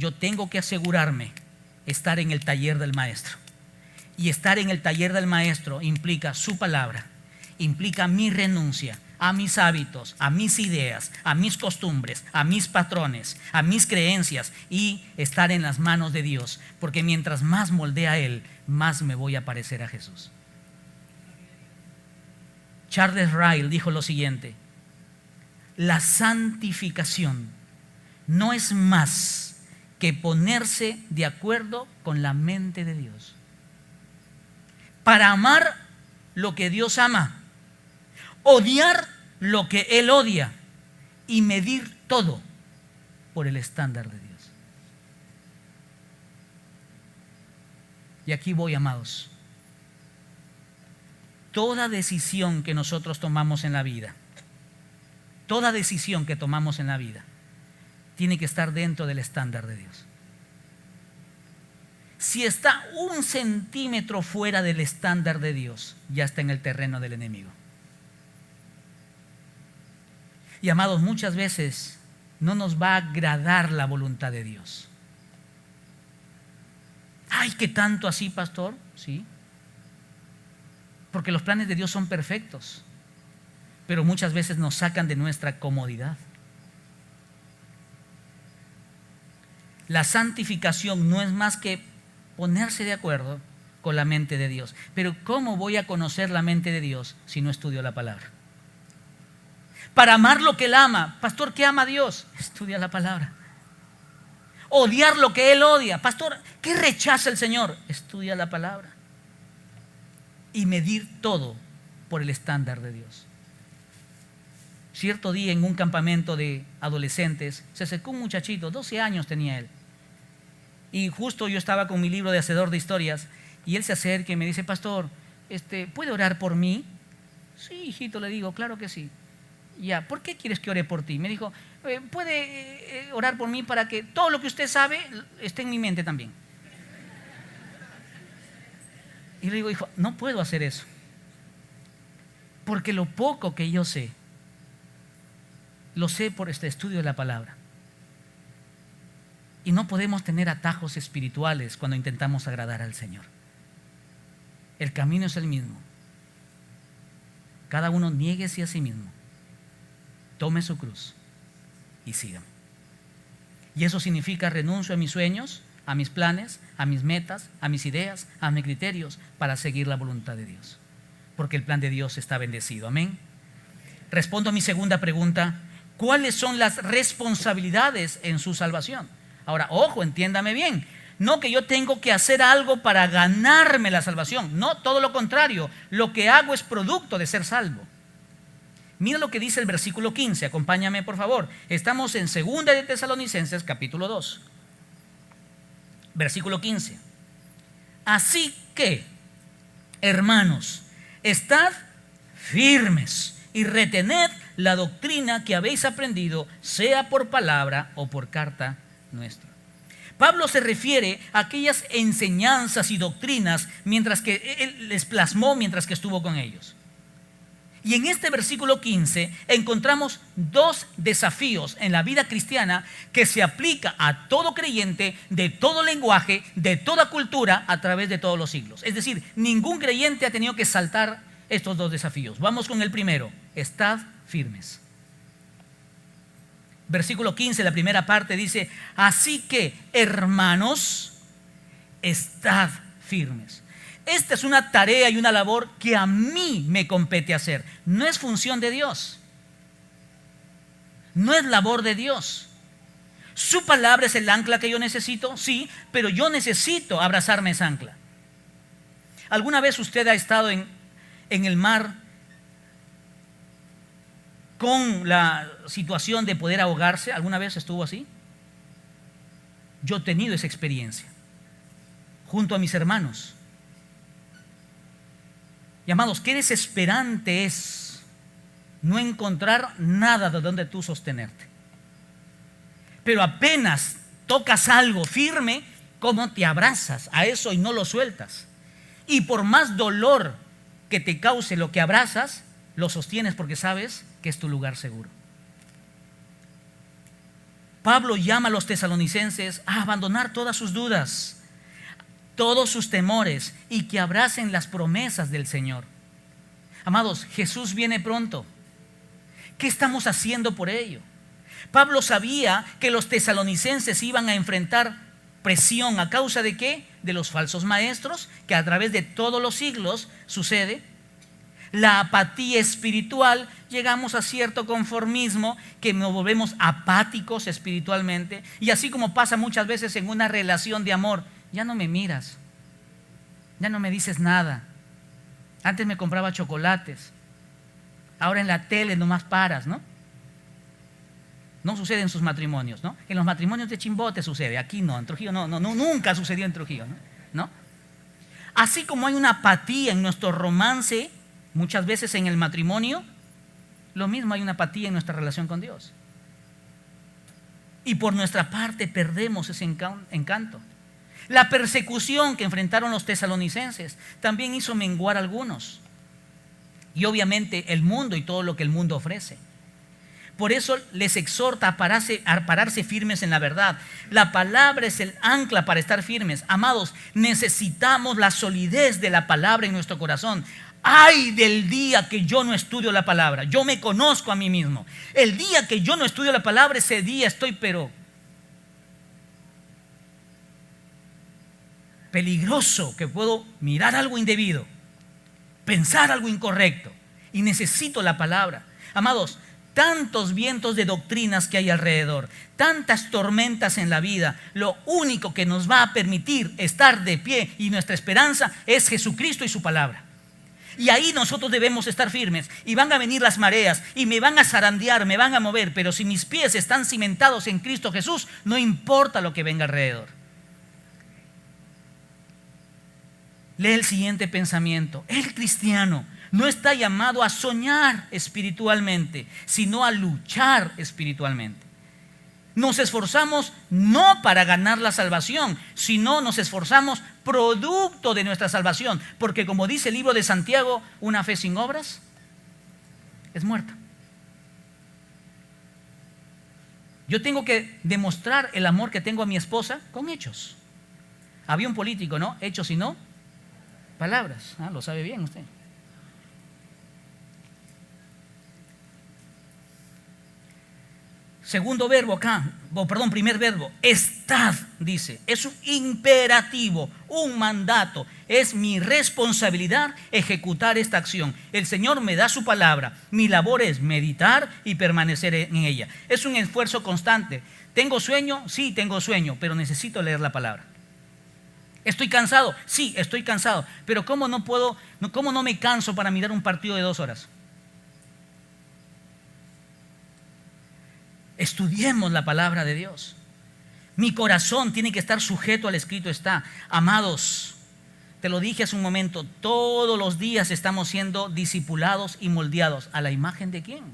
Yo tengo que asegurarme estar en el taller del maestro. Y estar en el taller del maestro implica su palabra, implica mi renuncia a mis hábitos, a mis ideas, a mis costumbres, a mis patrones, a mis creencias, y estar en las manos de Dios, porque mientras más moldea a Él, más me voy a parecer a Jesús. Charles Ryle dijo lo siguiente: la santificación no es más que ponerse de acuerdo con la mente de Dios para amar lo que Dios ama, odiar lo que Él odia y medir todo por el estándar de Dios. Y aquí voy, amados. Toda decisión que nosotros tomamos en la vida, toda decisión que tomamos en la vida, tiene que estar dentro del estándar de Dios. Si está 1 centímetro fuera del estándar de Dios, ya está en el terreno del enemigo. Y amados, muchas veces no nos va a agradar la voluntad de Dios. Ay, ¿qué tanto así, pastor? Sí. Porque los planes de Dios son perfectos, pero muchas veces nos sacan de nuestra comodidad. La santificación no es más que ponerse de acuerdo con la mente de Dios. Pero ¿cómo voy a conocer la mente de Dios si no estudio la palabra? Para amar lo que Él ama. Pastor, ¿qué ama Dios? Estudia la palabra. Odiar lo que Él odia. Pastor, ¿qué rechaza el Señor? Estudia la palabra. Y medir todo por el estándar de Dios. Cierto día en un campamento de adolescentes se acercó un muchachito, 12 años tenía él. Y justo yo estaba con mi libro de Hacedor de Historias, y él se acerca y me dice: pastor, ¿puede orar por mí? Sí, hijito, le digo, claro que sí. Ya, ¿por qué quieres que ore por ti? Me dijo: ¿puede orar por mí para que todo lo que usted sabe esté en mi mente también? Y le digo: hijo, no puedo hacer eso, porque lo poco que yo sé, lo sé por este estudio de la palabra. Y no podemos tener atajos espirituales cuando intentamos agradar al Señor. El camino es el mismo. Cada uno niéguese a sí mismo, tome su cruz y sígame. Y eso significa renuncio a mis sueños, a mis planes, a mis metas, a mis ideas, a mis criterios, para seguir la voluntad de Dios. Porque el plan de Dios está bendecido. Amén. Respondo a mi segunda pregunta: ¿cuáles son las responsabilidades en su salvación? Ahora, ojo, entiéndame bien. No que yo tengo que hacer algo para ganarme la salvación. No, todo lo contrario. Lo que hago es producto de ser salvo. Mira lo que dice el versículo 15. Acompáñame, por favor. Estamos en 2 de Tesalonicenses, capítulo 2. Versículo 15. Así que, hermanos, estad firmes y retened la doctrina que habéis aprendido, sea por palabra o por carta nuestra. Pablo se refiere a aquellas enseñanzas y doctrinas mientras que él les plasmó mientras que estuvo con ellos. Y en este versículo 15 encontramos 2 desafíos en la vida cristiana que se aplica a todo creyente de todo lenguaje, de toda cultura, a través de todos los siglos. Es decir, ningún creyente ha tenido que saltar estos 2 desafíos. Vamos con el primero: estad firmes. Versículo 15, la primera parte dice: así que, hermanos, estad firmes. Esta es una tarea y una labor que a mí me compete hacer. No es función de Dios. no es labor de Dios. Su palabra es el ancla que yo necesito, sí, pero yo necesito abrazarme esa ancla. ¿Alguna vez usted ha estado en el mar con la situación de poder ahogarse? ¿Alguna vez estuvo así? Yo he tenido esa experiencia junto a mis hermanos. Y amados, qué desesperante es no encontrar nada de donde tú sostenerte. Pero apenas tocas algo firme, ¿cómo te abrazas a eso y no lo sueltas? Y por más dolor que te cause lo que abrazas, lo sostienes porque sabes que es tu lugar seguro. Pablo llama a los tesalonicenses a abandonar todas sus dudas, todos sus temores, y que abracen las promesas del Señor. Amados, Jesús viene pronto. ¿Qué estamos haciendo por ello? Pablo sabía que los tesalonicenses iban a enfrentar presión. ¿A causa de qué? De los falsos maestros, que a través de todos los siglos sucede. La apatía espiritual, llegamos a cierto conformismo que nos volvemos apáticos espiritualmente. Y así como pasa muchas veces en una relación de amor, ya no me miras, ya no me dices nada. Antes me compraba chocolates, ahora en la tele nomás paras, ¿no? No sucede en sus matrimonios, ¿no? En los matrimonios de Chimbote sucede, aquí no, en Trujillo no, nunca sucedió en Trujillo, ¿no? Así como hay una apatía en nuestro romance, muchas veces en el matrimonio, lo mismo hay una apatía en nuestra relación con Dios. Y por nuestra parte perdemos ese encanto. La persecución que enfrentaron los tesalonicenses también hizo menguar a algunos. Y obviamente el mundo y todo lo que el mundo ofrece. Por eso les exhorta a pararse firmes en la verdad. La palabra es el ancla para estar firmes. Amados, necesitamos la solidez de la palabra en nuestro corazón. Ay del día que yo no estudio la palabra. Yo me conozco a mí mismo. El día que yo no estudio la palabra, ese día estoy peligroso, que puedo mirar algo indebido, pensar algo incorrecto, y necesito la palabra. Amados, tantos vientos de doctrinas que hay alrededor, tantas tormentas en la vida, lo único que nos va a permitir estar de pie y nuestra esperanza es Jesucristo y su palabra. Y ahí nosotros debemos estar firmes. Y van a venir las mareas y me van a zarandear, me van a mover, pero si mis pies están cimentados en Cristo Jesús, no importa lo que venga alrededor. Lee el siguiente pensamiento. El cristiano no está llamado a soñar espiritualmente, sino a luchar espiritualmente. Nos esforzamos no para ganar la salvación, sino nos esforzamos producto de nuestra salvación. Porque como dice el libro de Santiago, una fe sin obras es muerta. Yo tengo que demostrar el amor que tengo a mi esposa con hechos. Había un político, ¿no? Hechos y no palabras. Lo sabe bien usted. Segundo verbo acá, primer verbo, estad, dice. Es un imperativo, un mandato. Es mi responsabilidad ejecutar esta acción. El Señor me da su palabra. Mi labor es meditar y permanecer en ella. Es un esfuerzo constante. ¿Tengo sueño? Sí, tengo sueño, pero necesito leer la palabra. ¿Estoy cansado? Sí, estoy cansado. Pero ¿cómo no me canso para mirar un partido de 2 horas? Estudiemos la palabra de Dios. Mi corazón tiene que estar sujeto al escrito está. Amados, te lo dije hace un momento, todos los días estamos siendo discipulados y moldeados. ¿A la imagen de quién?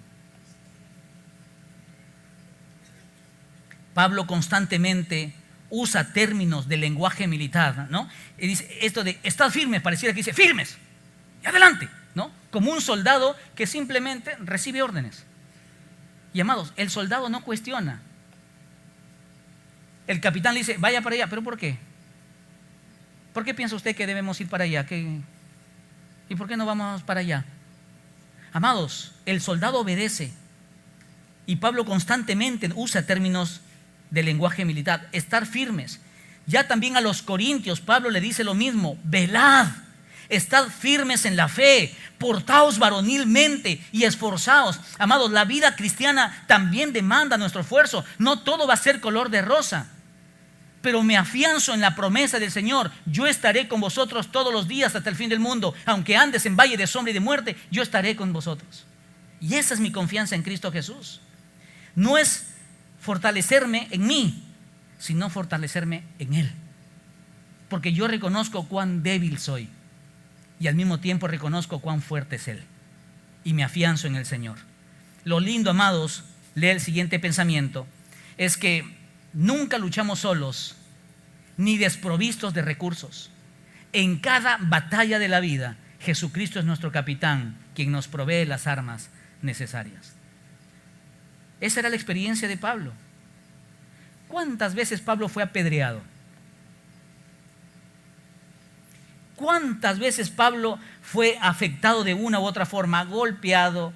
Pablo constantemente usa términos de lenguaje militar, ¿no? Y dice esto de estad firmes, pareciera que dice firmes y adelante, ¿no? Como un soldado que simplemente recibe órdenes. Y amados, el soldado no cuestiona. El capitán le dice, vaya para allá, ¿pero por qué? ¿Por qué piensa usted que debemos ir para allá? ¿Y por qué no vamos para allá? Amados, el soldado obedece. Y Pablo constantemente usa términos de lenguaje militar, estar firmes. Ya también a los corintios Pablo le dice lo mismo, velad. Estad firmes en la fe, portaos varonilmente y esforzaos. Amados, la vida cristiana también demanda nuestro esfuerzo. No todo va a ser color de rosa. Pero me afianzo en la promesa del Señor. Yo estaré con vosotros todos los días hasta el fin del mundo. Aunque andes en valle de sombra y de muerte, yo estaré con vosotros. Y esa es mi confianza en Cristo Jesús. No es fortalecerme en mí, sino fortalecerme en Él. Porque yo reconozco cuán débil soy y al mismo tiempo reconozco cuán fuerte es Él. Y me afianzo en el Señor. Lo lindo, amados, lee el siguiente pensamiento, es que nunca luchamos solos ni desprovistos de recursos. En cada batalla de la vida, Jesucristo es nuestro capitán, quien nos provee las armas necesarias. Esa era la experiencia de Pablo. ¿Cuántas veces Pablo fue apedreado? ¿Cuántas veces Pablo fue afectado de una u otra forma? Golpeado,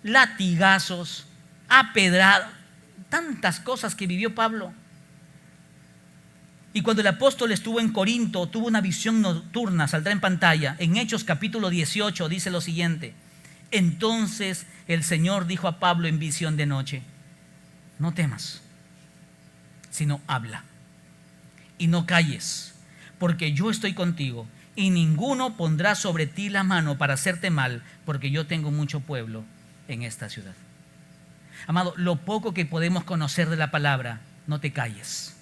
latigazos, apedrado. Tantas cosas que vivió Pablo. Y cuando el apóstol estuvo en Corinto, tuvo una visión nocturna, saldrá en pantalla. En Hechos capítulo 18 dice lo siguiente: entonces el Señor dijo a Pablo en visión de noche: no temas, sino habla y no calles, porque yo estoy contigo y ninguno pondrá sobre ti la mano para hacerte mal, porque yo tengo mucho pueblo en esta ciudad. Amado, lo poco que podemos conocer de la palabra, no te calles.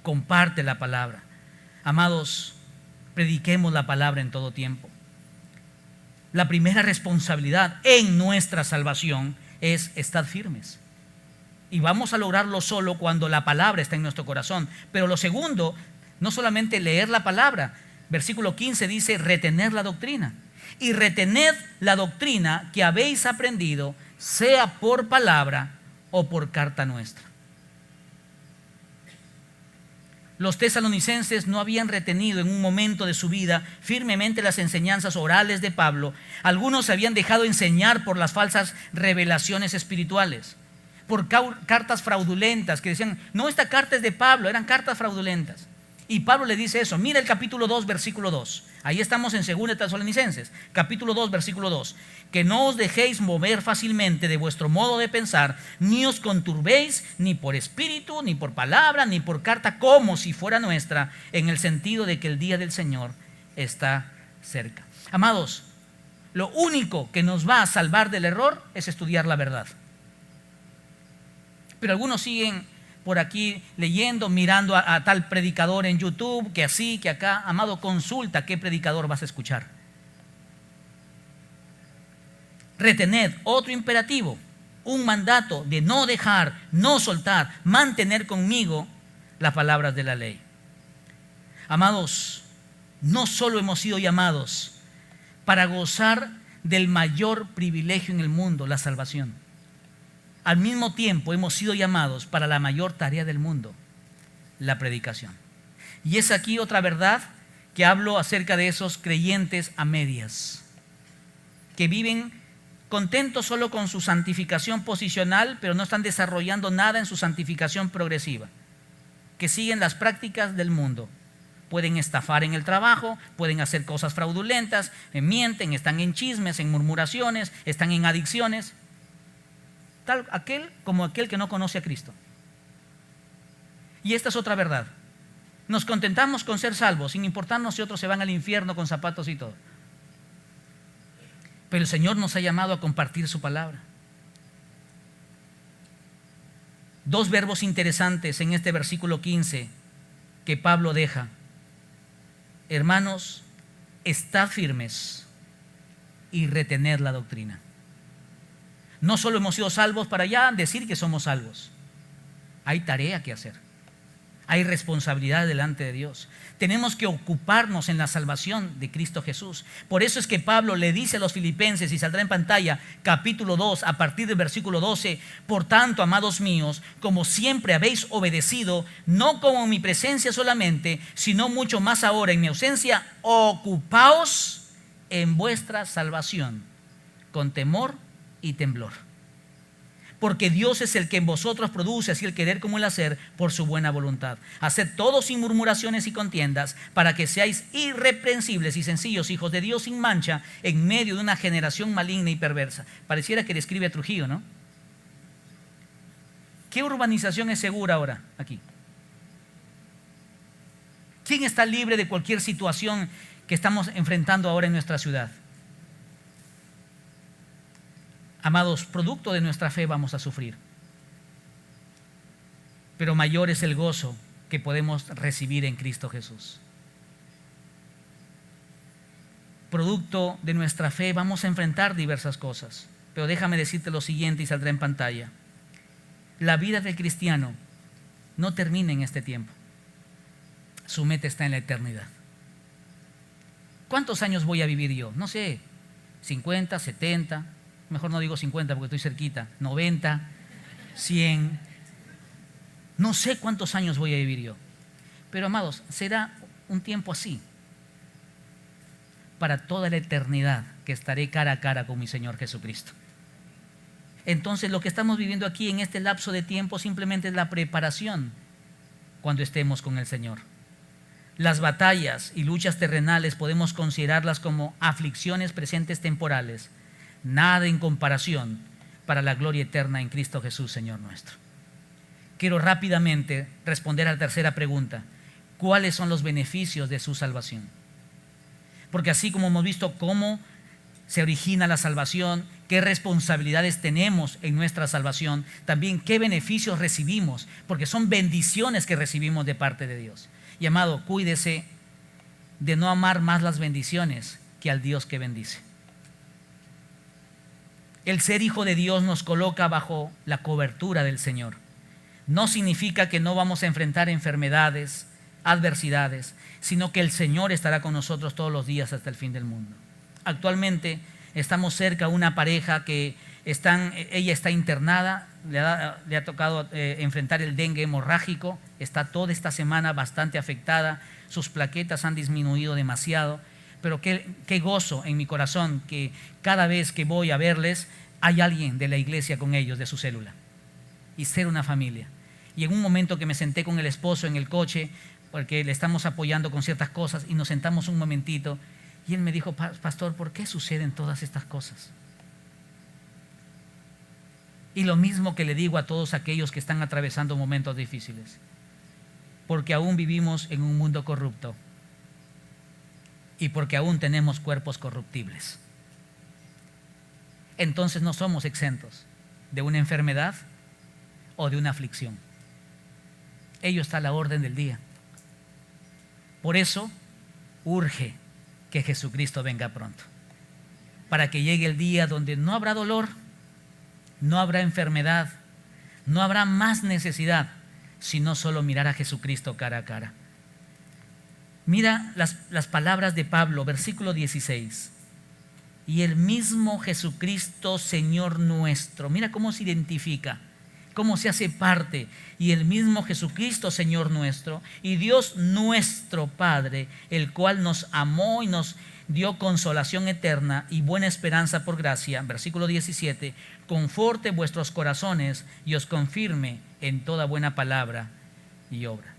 Comparte la palabra. Amados, prediquemos la palabra en todo tiempo. La primera responsabilidad en nuestra salvación es estar firmes. Y vamos a lograrlo solo cuando la palabra está en nuestro corazón. Pero lo segundo, no solamente leer la palabra. Versículo 15 dice: retener la doctrina. Y retened la doctrina que habéis aprendido, sea por palabra o por carta nuestra. Los tesalonicenses no habían retenido en un momento de su vida firmemente las enseñanzas orales de Pablo. Algunos se habían dejado enseñar por las falsas revelaciones espirituales, por cartas fraudulentas que decían: no, esta carta es de Pablo. Eran cartas fraudulentas. Y Pablo le dice eso. Mira el capítulo 2, versículo 2. Ahí estamos en 2 Tesalonicenses, capítulo 2, versículo 2. Que no os dejéis mover fácilmente de vuestro modo de pensar, ni os conturbéis ni por espíritu, ni por palabra, ni por carta, como si fuera nuestra, en el sentido de que el día del Señor está cerca. Amados, lo único que nos va a salvar del error es estudiar la verdad. Pero algunos siguen por aquí leyendo, mirando a tal predicador en YouTube, que así, que acá. Amado, consulta qué predicador vas a escuchar. Retened, otro imperativo, un mandato de no dejar, no soltar, mantener conmigo las palabras de la ley. Amados, no solo hemos sido llamados para gozar del mayor privilegio en el mundo, la salvación. Al mismo tiempo hemos sido llamados para la mayor tarea del mundo, la predicación. Y es aquí otra verdad que hablo acerca de esos creyentes a medias, que viven contentos solo con su santificación posicional, pero no están desarrollando nada en su santificación progresiva, que siguen las prácticas del mundo. Pueden estafar en el trabajo, pueden hacer cosas fraudulentas, mienten, están en chismes, en murmuraciones, están en adicciones. Tal como aquel que no conoce a Cristo. Y esta es otra verdad. Nos contentamos con ser salvos, sin importarnos si otros se van al infierno con zapatos y todo. Pero el Señor nos ha llamado a compartir su palabra. Dos verbos interesantes en este versículo 15 que Pablo deja. Hermanos, estad firmes y retened la doctrina. No solo hemos sido salvos para ya decir que somos salvos. Hay tarea que hacer. Hay responsabilidad delante de Dios. Tenemos que ocuparnos en la salvación de Cristo Jesús. Por eso es que Pablo le dice a los filipenses, y saldrá en pantalla, capítulo 2, a partir del versículo 12: por tanto, amados míos, como siempre habéis obedecido, no como en mi presencia solamente, sino mucho más ahora en mi ausencia, ocupaos en vuestra salvación con temor y temblor. porque Dios es el que en vosotros produce así el querer como el hacer por su buena voluntad. Haced todo sin murmuraciones y contiendas, para que seáis irreprensibles y sencillos, hijos de Dios sin mancha, en medio de una generación maligna y perversa. Pareciera que describe a Trujillo, ¿no? ¿Qué urbanización es segura ahora aquí? ¿Quién está libre de cualquier situación que estamos enfrentando ahora en nuestra ciudad? Amados, producto de nuestra fe vamos a sufrir. Pero mayor es el gozo que podemos recibir en Cristo Jesús. Producto de nuestra fe vamos a enfrentar diversas cosas. Pero déjame decirte lo siguiente y saldrá en pantalla. La vida del cristiano no termina en este tiempo. Su meta está en la eternidad. ¿Cuántos años voy a vivir yo? No sé, 50, 70, mejor no digo 50 porque estoy cerquita, 90, 100. No sé cuántos años voy a vivir yo. Pero amados, será un tiempo así, para toda la eternidad que estaré cara a cara con mi Señor Jesucristo. Entonces lo que estamos viviendo aquí en este lapso de tiempo simplemente es la preparación cuando estemos con el Señor. Las batallas y luchas terrenales podemos considerarlas como aflicciones presentes temporales, nada en comparación para la gloria eterna en Cristo Jesús, Señor nuestro. Quiero rápidamente responder a la tercera pregunta: ¿cuáles son los beneficios de su salvación? Porque así como hemos visto cómo se origina la salvación, qué responsabilidades tenemos en nuestra salvación, también qué beneficios recibimos, porque son bendiciones que recibimos de parte de Dios. Y amado, cuídese de no amar más las bendiciones que al Dios que bendice. El ser hijo de Dios nos coloca bajo la cobertura del Señor. No significa que no vamos a enfrentar enfermedades, adversidades, sino que el Señor estará con nosotros todos los días hasta el fin del mundo. Actualmente estamos cerca de una pareja que ella está internada, le ha tocado enfrentar el dengue hemorrágico, está toda esta semana bastante afectada, sus plaquetas han disminuido demasiado, pero qué gozo en mi corazón que cada vez que voy a verles hay alguien de la iglesia con ellos, de su célula, y ser una familia. Y en un momento que me senté con el esposo en el coche, porque le estamos apoyando con ciertas cosas, y nos sentamos un momentito, y él me dijo: pastor, ¿por qué suceden todas estas cosas? Y lo mismo que le digo a todos aquellos que están atravesando momentos difíciles, porque aún vivimos en un mundo corrupto y porque aún tenemos cuerpos corruptibles. Entonces no somos exentos de una enfermedad o de una aflicción. Ello está a la orden del día. Por eso urge que Jesucristo venga pronto, para que llegue el día donde no habrá dolor, no habrá enfermedad, no habrá más necesidad, sino solo mirar a Jesucristo cara a cara. Mira las palabras de Pablo, versículo 16. Y el mismo Jesucristo, Señor nuestro. Mira cómo se identifica, cómo se hace parte. Y el mismo Jesucristo, Señor nuestro, y Dios nuestro Padre, el cual nos amó y nos dio consolación eterna y buena esperanza por gracia, versículo 17, conforte vuestros corazones y os confirme en toda buena palabra y obra.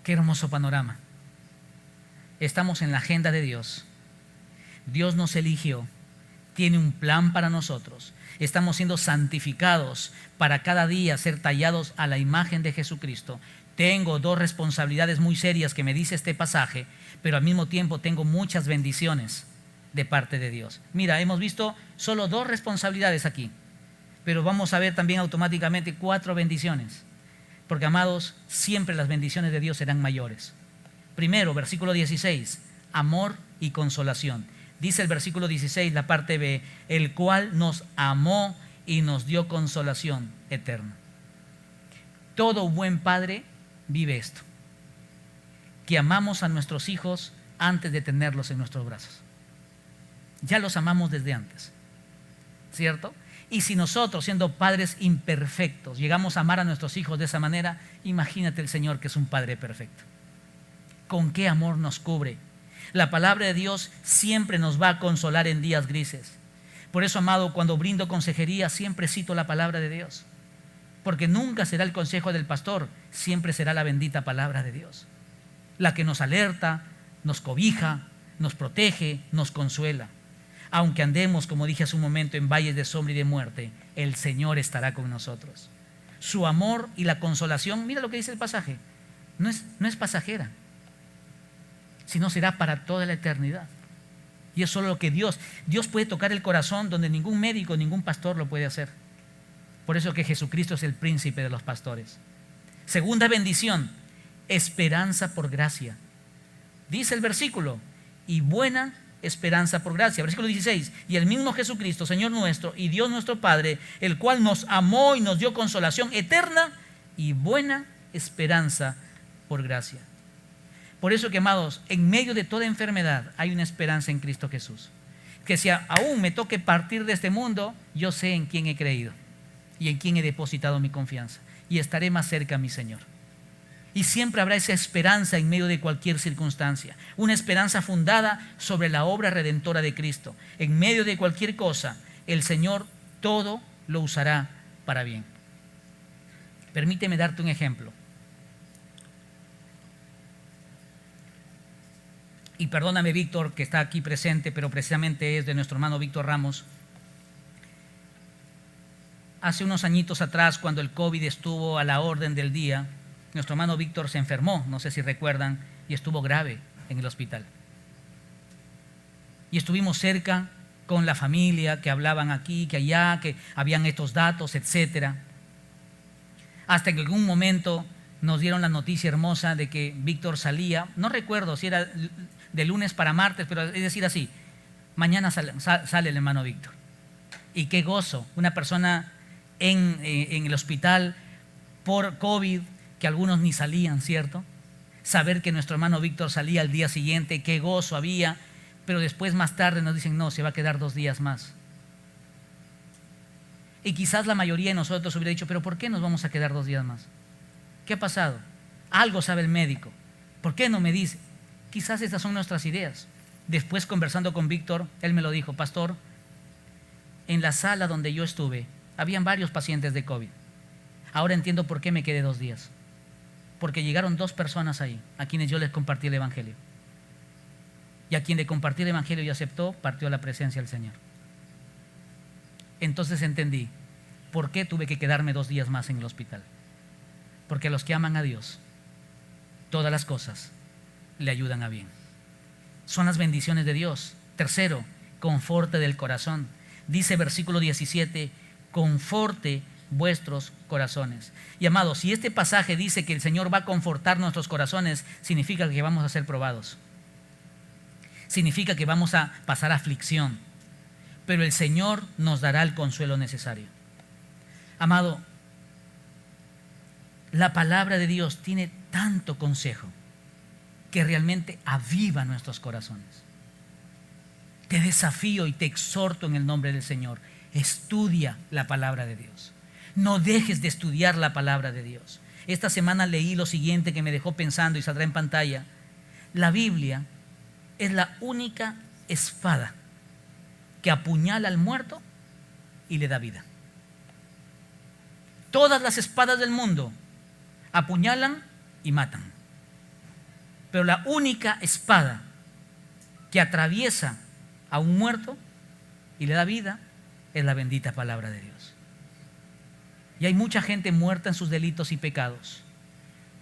Qué hermoso panorama. Estamos en la agenda de Dios. Dios nos eligió, tiene un plan para nosotros. Estamos siendo santificados para cada día ser tallados a la imagen de Jesucristo. Tengo dos responsabilidades muy serias que me dice este pasaje, pero al mismo tiempo tengo muchas bendiciones de parte de Dios. Mira, hemos visto solo dos responsabilidades aquí, pero vamos a ver también automáticamente 4 bendiciones, porque amados, siempre las bendiciones de Dios serán mayores. Primero, versículo 16, amor y consolación. Dice el versículo 16, la parte B, el cual nos amó y nos dio consolación eterna. Todo buen padre vive esto, que amamos a nuestros hijos antes de tenerlos en nuestros brazos. Ya los amamos desde antes, ¿cierto? Y si nosotros, siendo padres imperfectos, llegamos a amar a nuestros hijos de esa manera, imagínate el Señor, que es un Padre perfecto. ¿Con qué amor nos cubre? La palabra de Dios siempre nos va a consolar en días grises. Por eso, amado, cuando brindo consejería siempre cito la palabra de Dios, porque nunca será el consejo del pastor, siempre será la bendita palabra de Dios, la que nos alerta, nos cobija, nos protege, nos consuela. Aunque andemos, como dije hace un momento, en valles de sombra y de muerte, el Señor estará con nosotros. Su amor y la consolación, mira lo que dice el pasaje, no es pasajera, sino será para toda la eternidad. Y es solo lo que Dios puede tocar el corazón donde ningún médico, ningún pastor lo puede hacer. Por eso que Jesucristo es el príncipe de los pastores. Segunda bendición, esperanza por gracia. Dice el versículo, y buena esperanza por gracia. Versículo 16, y el mismo Jesucristo, Señor nuestro y Dios nuestro Padre, el cual nos amó y nos dio consolación eterna y buena esperanza por gracia. Por eso que, amados, en medio de toda enfermedad hay una esperanza en Cristo Jesús. Que si aún me toque partir de este mundo, yo sé en quién he creído y en quién he depositado mi confianza, y estaré más cerca a mi Señor. Y siempre habrá esa esperanza en medio de cualquier circunstancia, una esperanza fundada sobre la obra redentora de Cristo. En medio de cualquier cosa, el Señor todo lo usará para bien. Permíteme darte un ejemplo. Y perdóname, Víctor, que está aquí presente, pero precisamente es de nuestro hermano Víctor Ramos. Hace unos añitos atrás, cuando el COVID estuvo a la orden del día, nuestro hermano Víctor se enfermó, no sé si recuerdan, y estuvo grave en el hospital. Y estuvimos cerca con la familia, que hablaban aquí, que allá, que habían estos datos, etcétera. Hasta que en un momento nos dieron la noticia hermosa de que Víctor salía, no recuerdo si era de lunes para martes, pero es decir así, mañana sale el hermano Víctor. Y qué gozo, una persona en el hospital por COVID, que algunos ni salían, ¿cierto? Saber que nuestro hermano Víctor salía al día siguiente, qué gozo había, pero después más tarde nos dicen, no, se va a quedar 2 días más. Y quizás la mayoría de nosotros hubiera dicho, pero ¿por qué nos vamos a quedar 2 días más? ¿Qué ha pasado? Algo sabe el médico. ¿Por qué no me dice? Quizás estas son nuestras ideas. Después, conversando con Víctor, él me lo dijo, pastor, en la sala donde yo estuve, habían varios pacientes de COVID. Ahora entiendo por qué me quedé 2 días. Porque llegaron 2 personas ahí, a quienes yo les compartí el Evangelio. Y a quien le compartí el Evangelio y aceptó, partió a la presencia del Señor. Entonces entendí por qué tuve que quedarme 2 días más en el hospital. Porque a los que aman a Dios, todas las cosas le ayudan a bien. Son las bendiciones de Dios. Tercero, conforte del corazón. Dice versículo 17, conforte vuestros corazones. Y amados, si este pasaje dice que el Señor va a confortar nuestros corazones, significa que vamos a ser probados. Significa que vamos a pasar aflicción. Pero el Señor nos dará el consuelo necesario. Amado, la palabra de Dios tiene tanto consejo que realmente aviva nuestros corazones. Te desafío y te exhorto en el nombre del Señor. Estudia la palabra de Dios. No dejes de estudiar la palabra de Dios. Esta semana leí lo siguiente que me dejó pensando y saldrá en pantalla. La Biblia es la única espada que apuñala al muerto y le da vida. Todas las espadas del mundo apuñalan y matan. Pero la única espada que atraviesa a un muerto y le da vida es la bendita palabra de Dios. Y hay mucha gente muerta en sus delitos y pecados.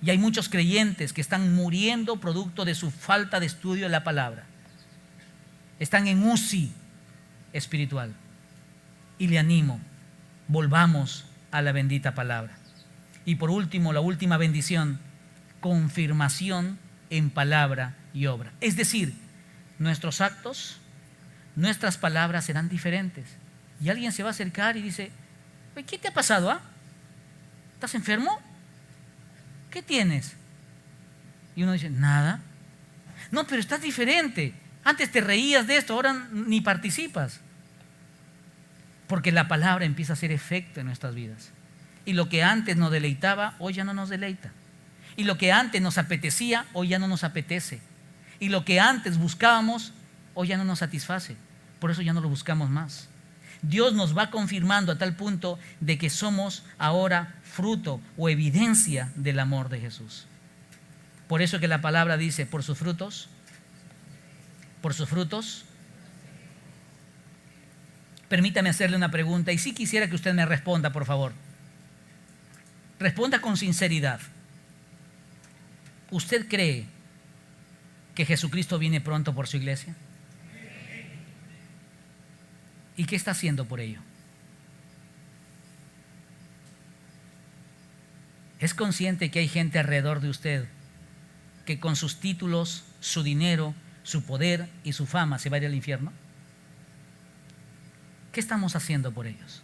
Y hay muchos creyentes que están muriendo producto de su falta de estudio de la palabra. Están en UCI espiritual. Y le animo, volvamos a la bendita palabra. Y por último, la última bendición, confirmación en palabra y obra. Es decir, nuestros actos, nuestras palabras serán diferentes. Y alguien se va a acercar y dice, ¿qué te ha pasado? ¿Ah? ¿Estás enfermo? ¿Qué tienes? Y uno dice, nada. No, pero estás diferente. Antes te reías de esto, ahora ni participas. Porque la palabra empieza a hacer efecto en nuestras vidas. Y lo que antes nos deleitaba, hoy ya no nos deleita. Y lo que antes nos apetecía, hoy ya no nos apetece. Y lo que antes buscábamos, hoy ya no nos satisface. Por eso ya no lo buscamos más. Dios nos va confirmando a tal punto de que somos ahora fruto o evidencia del amor de Jesús. Por eso que la palabra dice, por sus frutos. Permítame hacerle una pregunta y sí quisiera que usted me responda, por favor. Responda con sinceridad. ¿Usted cree que Jesucristo viene pronto por su iglesia? ¿Y qué está haciendo por ello? ¿Es consciente que hay gente alrededor de usted que con sus títulos, su dinero, su poder y su fama se va a ir al infierno? ¿Qué estamos haciendo por ellos?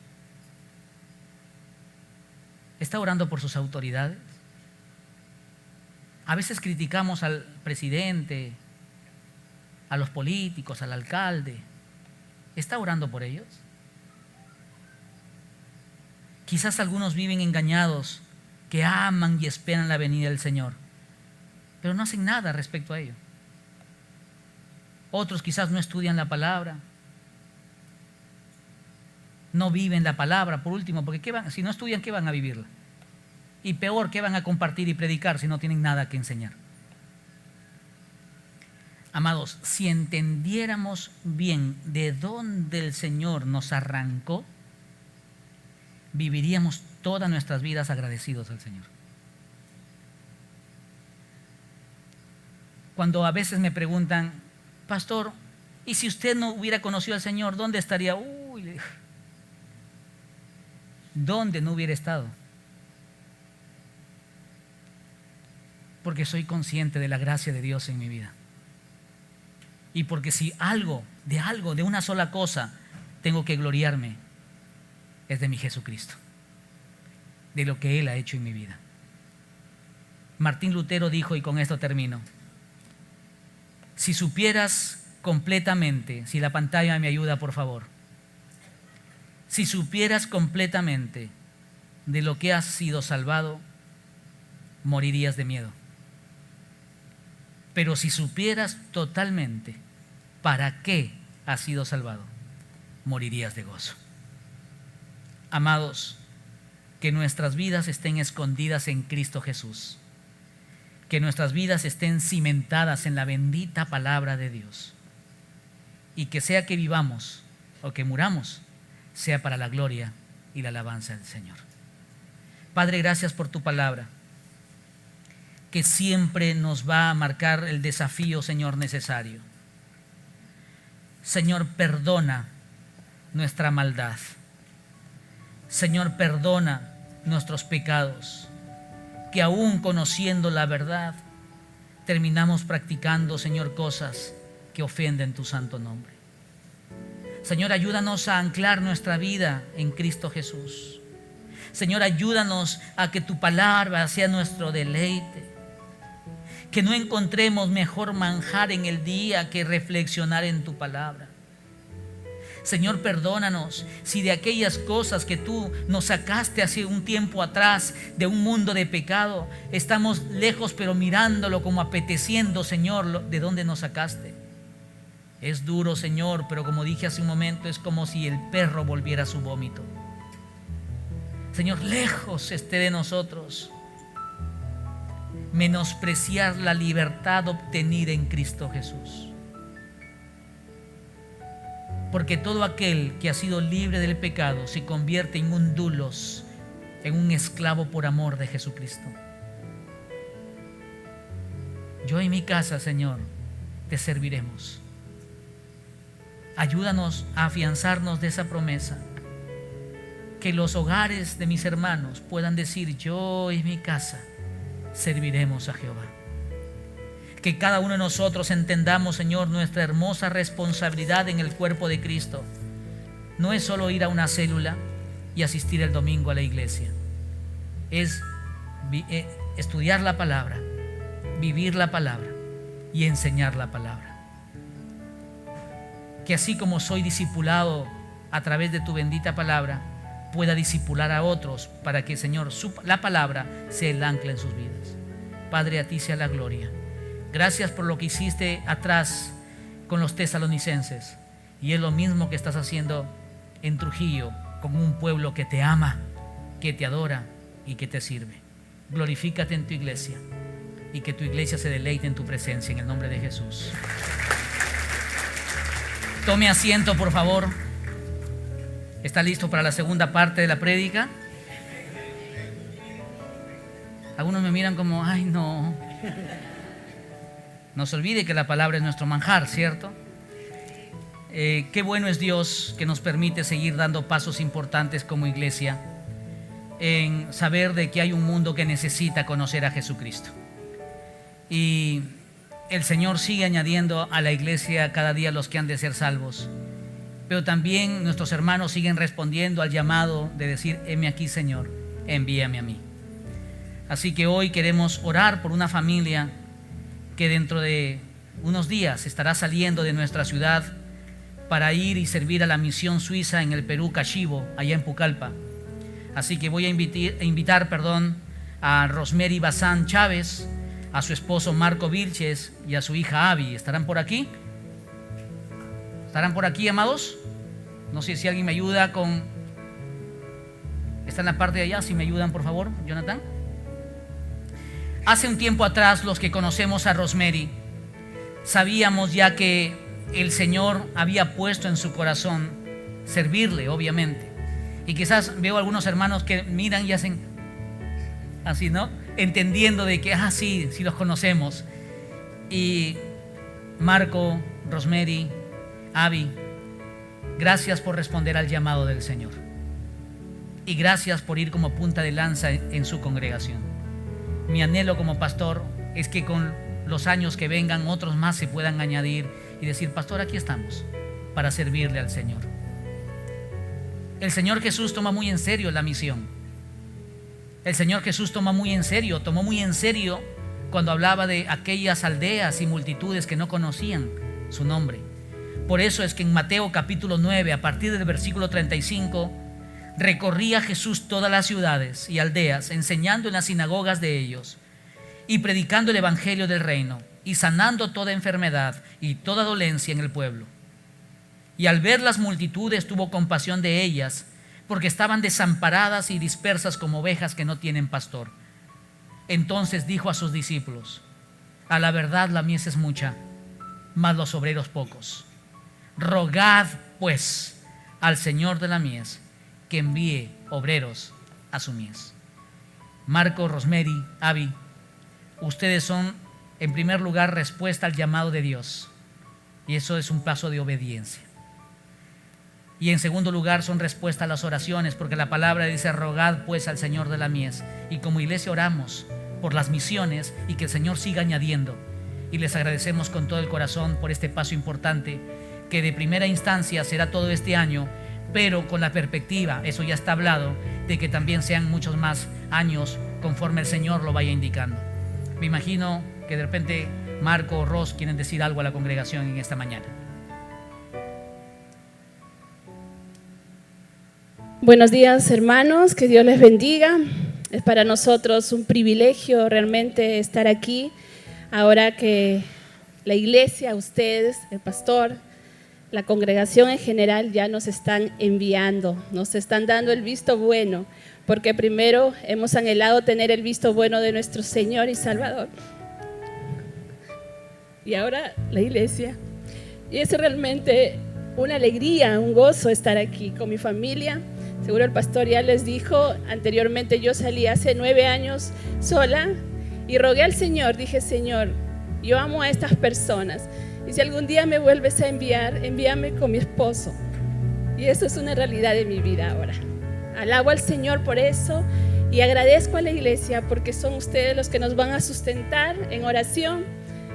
¿Está orando por sus autoridades? A veces criticamos al presidente, a los políticos, al alcalde. ¿Está orando por ellos? Quizás algunos viven engañados, que aman y esperan la venida del Señor, pero no hacen nada respecto a ello. Otros quizás no estudian la palabra, no viven la palabra, por último, porque si no estudian, ¿qué van a vivirla? Y peor, ¿qué van a compartir y predicar si no tienen nada que enseñar? Amados, si entendiéramos bien de dónde el Señor nos arrancó, viviríamos todas nuestras vidas agradecidos al Señor. Cuando a veces me preguntan, pastor, ¿y si usted no hubiera conocido al Señor, dónde estaría? ¿Dónde no hubiera estado? Porque soy consciente de la gracia de Dios en mi vida. Y porque si de una sola cosa tengo que gloriarme, es de mi Jesucristo, de lo que Él ha hecho en mi vida. Martín Lutero dijo, y con esto termino, si supieras completamente, si la pantalla me ayuda por favor, si supieras completamente de lo que has sido salvado, morirías de miedo. Pero si supieras totalmente para qué has sido salvado, morirías de gozo. Amados, que nuestras vidas estén escondidas en Cristo Jesús, que nuestras vidas estén cimentadas en la bendita palabra de Dios, y que sea que vivamos o que muramos, sea para la gloria y la alabanza del Señor. Padre, gracias por tu palabra, que siempre nos va a marcar el desafío, Señor, necesario. Señor, perdona nuestra maldad. Señor, perdona nuestros pecados, que aún conociendo la verdad, terminamos practicando, Señor, cosas que ofenden tu santo nombre. Señor, ayúdanos a anclar nuestra vida en Cristo Jesús. Señor, ayúdanos a que tu palabra sea nuestro deleite, que no encontremos mejor manjar en el día que reflexionar en tu palabra. Señor, perdónanos si de aquellas cosas que tú nos sacaste hace un tiempo atrás, de un mundo de pecado, estamos lejos pero mirándolo como apeteciendo, Señor, de dónde nos sacaste. Es duro, Señor, pero como dije hace un momento, es como si el perro volviera a su vómito. Señor, lejos esté de nosotros menospreciar la libertad obtenida en Cristo Jesús. Porque todo aquel que ha sido libre del pecado se convierte en un dulos, en un esclavo por amor de Jesucristo. Yo y mi casa, Señor, te serviremos. Ayúdanos a afianzarnos de esa promesa, que los hogares de mis hermanos puedan decir, yo y mi casa serviremos a Jehová. Que cada uno de nosotros entendamos, Señor, nuestra hermosa responsabilidad en el cuerpo de Cristo. No es solo ir a una célula y asistir el domingo a la iglesia. Es estudiar la palabra, vivir la palabra y enseñar la palabra. Que así como soy discipulado a través de tu bendita palabra, pueda discipular a otros para que, Señor, la palabra sea el ancla en sus vidas. Padre, a ti sea la gloria. Gracias por lo que hiciste atrás con los tesalonicenses, y es lo mismo que estás haciendo en Trujillo con un pueblo que te ama, que te adora y que te sirve. Glorifícate en tu iglesia y que tu iglesia se deleite en tu presencia en el nombre de Jesús. Tome asiento, por favor. ¿Está listo para la segunda parte de la prédica? Algunos me miran como, ay no. No se olvide que la palabra es nuestro manjar, ¿cierto? Qué bueno es Dios que nos permite seguir dando pasos importantes como iglesia en saber de que hay un mundo que necesita conocer a Jesucristo. Y el Señor sigue añadiendo a la iglesia cada día los que han de ser salvos. Pero también nuestros hermanos siguen respondiendo al llamado de decir, heme aquí, Señor, envíame a mí. Así que hoy queremos orar por una familia que dentro de unos días estará saliendo de nuestra ciudad para ir y servir a la misión suiza en el Perú, Cachibo, allá en Pucallpa. Así que voy a invitar a Rosemary Bazán Chávez, a su esposo Marco Vilches y a su hija Abby. ¿Estarán por aquí? ¿Estarán por aquí, amados? No sé si alguien me ayuda con... ¿Está en la parte de allá? Si me ayudan, por favor, Jonathan. Hace un tiempo atrás, los que conocemos a Rosemary, sabíamos ya que el Señor había puesto en su corazón servirle, obviamente. Y quizás veo algunos hermanos que miran y hacen así, ¿no? Entendiendo de que, sí los conocemos. Y Marco, Rosemary, Abby, gracias por responder al llamado del Señor. Y gracias por ir como punta de lanza en su congregación. Mi anhelo como pastor es que con los años que vengan otros más se puedan añadir y decir, pastor, aquí estamos para servirle al Señor. El Señor Jesús toma muy en serio la misión. El Señor Jesús tomó muy en serio cuando hablaba de aquellas aldeas y multitudes que no conocían su nombre. Por eso es que en Mateo capítulo 9, a partir del versículo 35, recorría Jesús todas las ciudades y aldeas, enseñando en las sinagogas de ellos y predicando el evangelio del reino y sanando toda enfermedad y toda dolencia en el pueblo. Y al ver las multitudes tuvo compasión de ellas, porque estaban desamparadas y dispersas como ovejas que no tienen pastor. Entonces dijo a sus discípulos, a la verdad la mies es mucha, mas los obreros pocos. Rogad pues al Señor de la mies que envíe obreros a su mies. Marco, Rosemary, Abby, ustedes son en primer lugar respuesta al llamado de Dios, y eso es un paso de obediencia. Y en segundo lugar son respuesta a las oraciones, porque la palabra dice, rogad pues al Señor de la mies. Y como iglesia oramos por las misiones y que el Señor siga añadiendo. Y les agradecemos con todo el corazón por este paso importante, que de primera instancia será todo este año, pero con la perspectiva, eso ya está hablado, de que también sean muchos más años conforme el Señor lo vaya indicando. Me imagino que de repente Marco o Ros quieren decir algo a la congregación en esta mañana. Buenos días, hermanos, que Dios les bendiga. Es para nosotros un privilegio realmente estar aquí, ahora que la iglesia, ustedes, el pastor, la congregación en general ya nos están enviando, nos están dando el visto bueno, porque primero hemos anhelado tener el visto bueno de nuestro Señor y Salvador. Y ahora la iglesia. Y es realmente una alegría, un gozo estar aquí con mi familia. Seguro el pastor ya les dijo, anteriormente yo salí hace 9 años sola y rogué al Señor, dije, Señor, yo amo a estas personas y si algún día me vuelves a enviar, envíame con mi esposo. Y eso es una realidad de mi vida ahora. Alabo al Señor por eso y agradezco a la iglesia porque son ustedes los que nos van a sustentar en oración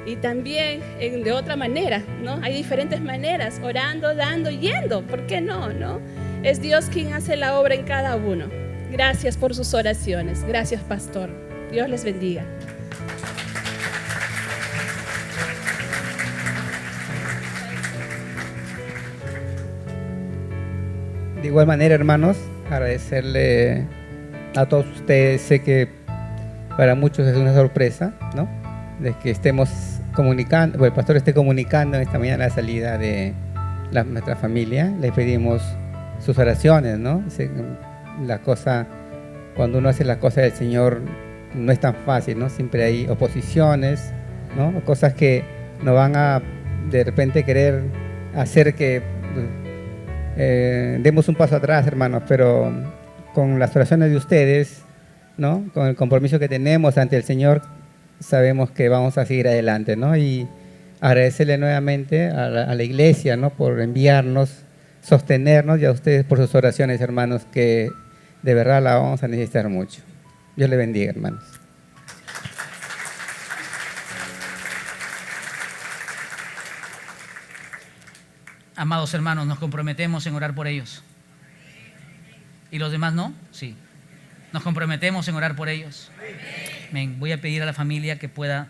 y también de otra manera, ¿no? Hay diferentes maneras, orando, dando, yendo, ¿por qué no? Es Dios quien hace la obra en cada uno. Gracias por sus oraciones. Gracias, pastor. Dios les bendiga. De igual manera, hermanos, agradecerle a todos ustedes. Sé que para muchos es una sorpresa, ¿no? De que estemos comunicando, el pastor esté comunicando en esta mañana la salida de nuestra familia. Le pedimos sus oraciones, ¿no? Cuando uno hace las cosas del Señor no es tan fácil, ¿no? Siempre hay oposiciones, ¿no? Cosas que nos van a de repente querer hacer que demos un paso atrás, hermanos, pero con las oraciones de ustedes, ¿no? Con el compromiso que tenemos ante el Señor, sabemos que vamos a seguir adelante, ¿no? Y agradecerle nuevamente a la iglesia, ¿no? Por enviarnos, sostenernos, y a ustedes por sus oraciones, hermanos, que de verdad la vamos a necesitar mucho. Dios le bendiga, hermanos. Amados hermanos, nos comprometemos en orar por ellos. ¿Y los demás no? Sí. Nos comprometemos en orar por ellos. Amén. Voy a pedir a la familia que puedan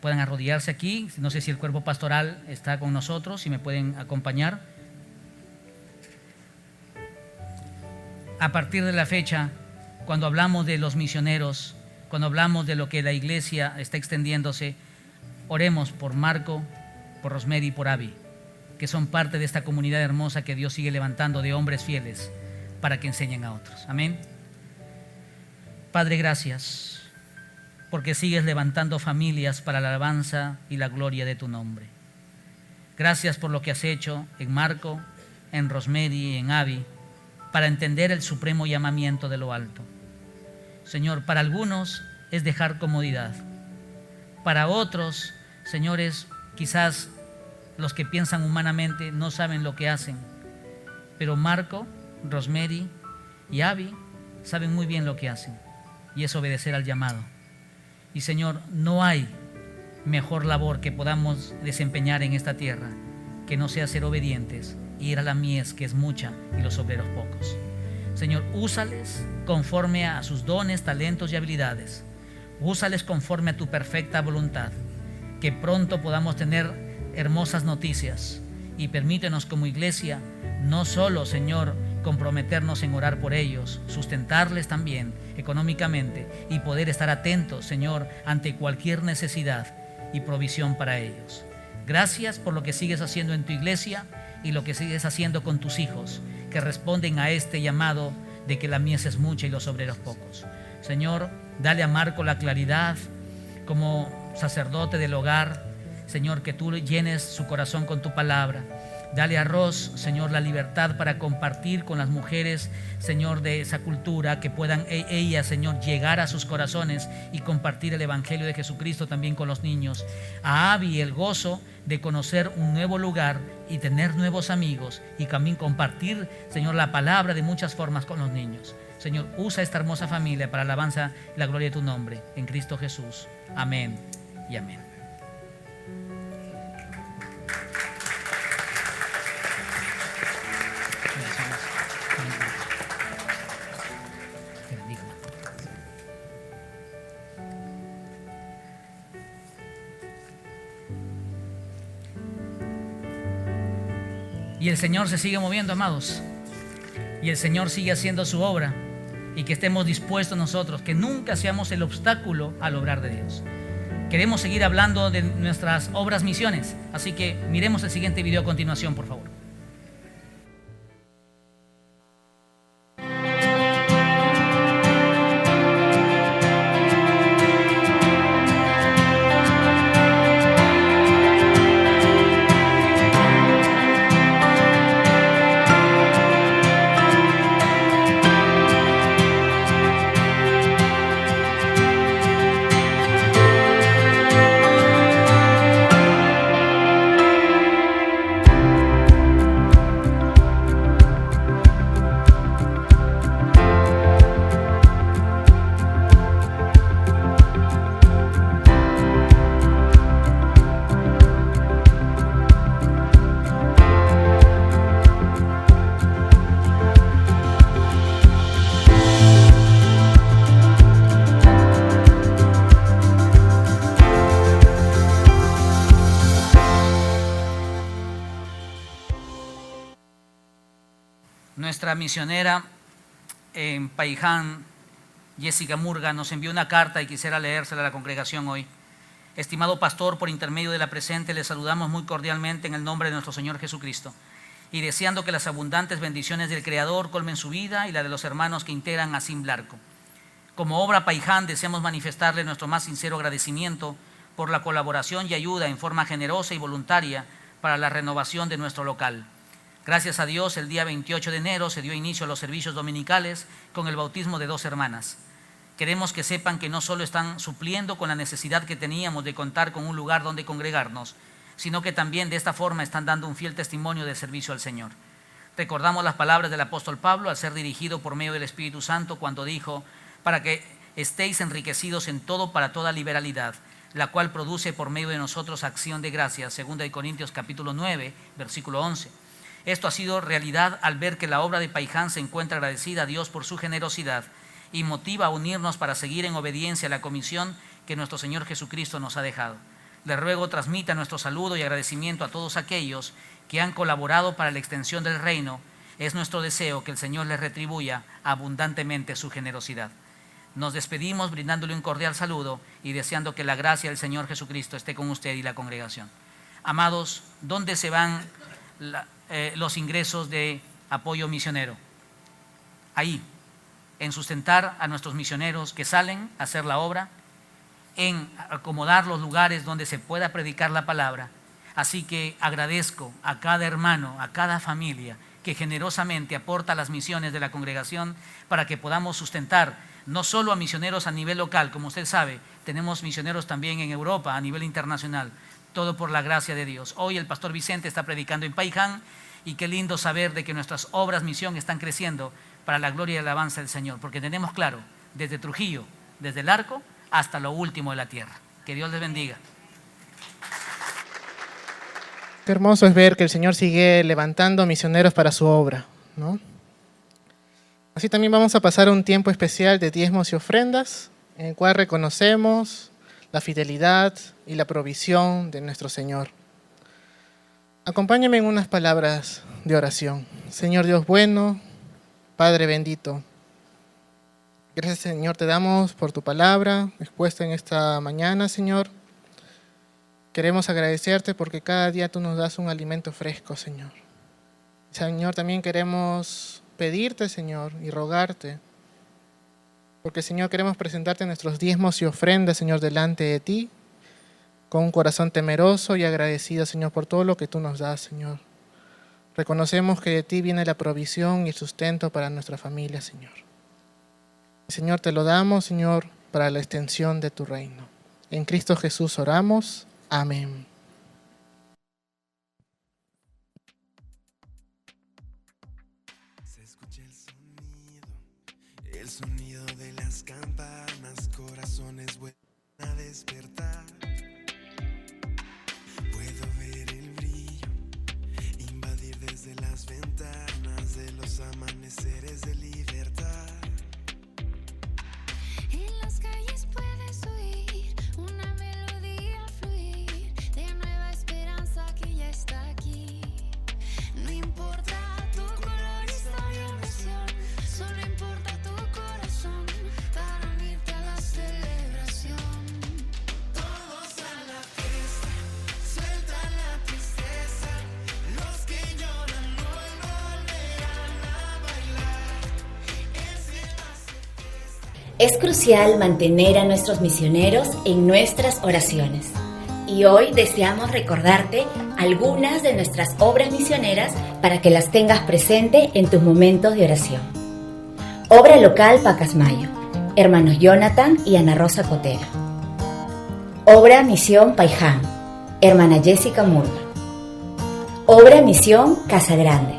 arrodillarse aquí. No sé si el cuerpo pastoral está con nosotros, si me pueden acompañar. A partir de la fecha, cuando hablamos de los misioneros, cuando hablamos de lo que la iglesia está extendiéndose, oremos por Marco, por Rosemary y por Abby, que son parte de esta comunidad hermosa que Dios sigue levantando de hombres fieles para que enseñen a otros. Amén. Padre, gracias porque sigues levantando familias para la alabanza y la gloria de tu nombre. Gracias por lo que has hecho en Marco, en Rosemary y en Abby, para entender el supremo llamamiento de lo alto. Señor, para algunos es dejar comodidad. Para otros, señores, quizás los que piensan humanamente no saben lo que hacen. Pero Marco, Rosemary y Abby saben muy bien lo que hacen, y es obedecer al llamado. Y Señor, no hay mejor labor que podamos desempeñar en esta tierra que no sea ser obedientes e ir a la mies, que es mucha, y los obreros pocos. Señor, úsales conforme a sus dones, talentos y habilidades. Úsales conforme a tu perfecta voluntad. Que pronto podamos tener hermosas noticias, y permítenos como iglesia no solo, Señor, comprometernos en orar por ellos, sustentarles también económicamente y poder estar atentos, Señor, ante cualquier necesidad y provisión para ellos. Gracias por lo que sigues haciendo en tu iglesia y lo que sigues haciendo con tus hijos, que responden a este llamado de que la mies es mucha y los obreros pocos. Señor, dale a Marco la claridad como sacerdote del hogar, Señor, que tú llenes su corazón con tu palabra. Dale a Ros, Señor, la libertad para compartir con las mujeres, Señor, de esa cultura, que puedan ellas, Señor, llegar a sus corazones y compartir el Evangelio de Jesucristo también con los niños. A Abby el gozo de conocer un nuevo lugar y tener nuevos amigos y también compartir, Señor, la palabra de muchas formas con los niños. Señor, usa esta hermosa familia para la alabanza y la gloria de tu nombre. En Cristo Jesús. Amén y amén. Y el Señor se sigue moviendo, amados. Y el Señor sigue haciendo su obra. Y que estemos dispuestos nosotros, que nunca seamos el obstáculo al obrar de Dios. Queremos seguir hablando de nuestras obras misiones. Así que miremos el siguiente video a continuación, por favor. Nuestra misionera en Paiján, Jessica Murga, nos envió una carta y quisiera leérsela a la congregación hoy. Estimado pastor, por intermedio de la presente, le saludamos muy cordialmente en el nombre de nuestro Señor Jesucristo y deseando que las abundantes bendiciones del Creador colmen su vida y la de los hermanos que integran a Sin Blarco. Como Obra Paiján deseamos manifestarle nuestro más sincero agradecimiento por la colaboración y ayuda en forma generosa y voluntaria para la renovación de nuestro local. Gracias a Dios, el día 28 de enero se dio inicio a los servicios dominicales con el bautismo de 2 hermanas. Queremos que sepan que no solo están supliendo con la necesidad que teníamos de contar con un lugar donde congregarnos, sino que también de esta forma están dando un fiel testimonio de servicio al Señor. Recordamos las palabras del apóstol Pablo al ser dirigido por medio del Espíritu Santo cuando dijo: para que estéis enriquecidos en todo para toda liberalidad, la cual produce por medio de nosotros acción de gracias, 2 Corintios capítulo 9, versículo 11. Esto ha sido realidad al ver que la obra de Paiján se encuentra agradecida a Dios por su generosidad y motiva a unirnos para seguir en obediencia a la comisión que nuestro Señor Jesucristo nos ha dejado. Le ruego transmita nuestro saludo y agradecimiento a todos aquellos que han colaborado para la extensión del reino. Es nuestro deseo que el Señor les retribuya abundantemente su generosidad. Nos despedimos brindándole un cordial saludo y deseando que la gracia del Señor Jesucristo esté con usted y la congregación. Amados, ¿dónde se van los ingresos de apoyo misionero? Ahí, en sustentar a nuestros misioneros que salen a hacer la obra, en acomodar los lugares donde se pueda predicar la palabra. Así que agradezco a cada hermano, a cada familia que generosamente aporta las misiones de la congregación para que podamos sustentar no solo a misioneros a nivel local, como usted sabe, tenemos misioneros también en Europa, a nivel internacional, todo por la gracia de Dios. Hoy el pastor Vicente está predicando en Paiján y qué lindo saber de que nuestras obras misión están creciendo para la gloria y la alabanza del Señor, porque tenemos claro, desde Trujillo, desde el Arco, hasta lo último de la tierra. Que Dios les bendiga. Qué hermoso es ver que el Señor sigue levantando misioneros para su obra, ¿no? Así también vamos a pasar un tiempo especial de diezmos y ofrendas, en el cual reconocemos la fidelidad y la provisión de nuestro Señor. Acompáñame en unas palabras de oración. Señor Dios bueno, Padre bendito, gracias Señor te damos por tu palabra expuesta en esta mañana, Señor. Queremos agradecerte porque cada día tú nos das un alimento fresco, Señor. Señor, también queremos pedirte, Señor, y rogarte, porque, Señor, queremos presentarte nuestros diezmos y ofrendas, Señor, delante de ti, con un corazón temeroso y agradecido, Señor, por todo lo que tú nos das, Señor. Reconocemos que de ti viene la provisión y el sustento para nuestra familia, Señor. Señor, te lo damos, Señor, para la extensión de tu reino. En Cristo Jesús oramos. Amén. Se escucha el sonido de las campanas, corazones vuelven a despertar. Puedo ver el brillo invadir desde las ventanas de los amaneceres de libertad. En las calles puedes oír una melodía fluir de nueva esperanza que ya está aquí. No importa tu color, historia o nación, solo importa tu corazón para unirte a la celebración. Todos a la fiesta, suelta la tristeza. Los que lloran hoy volverán a bailar. Es crucial mantener a nuestros misioneros en nuestras oraciones. Y hoy deseamos recordarte algunas de nuestras obras misioneras para que las tengas presente en tus momentos de oración. Obra local Pacasmayo, hermanos Jonathan y Ana Rosa Cotera. Obra Misión Paiján, hermana Jessica Murga. Obra Misión Casa Grande.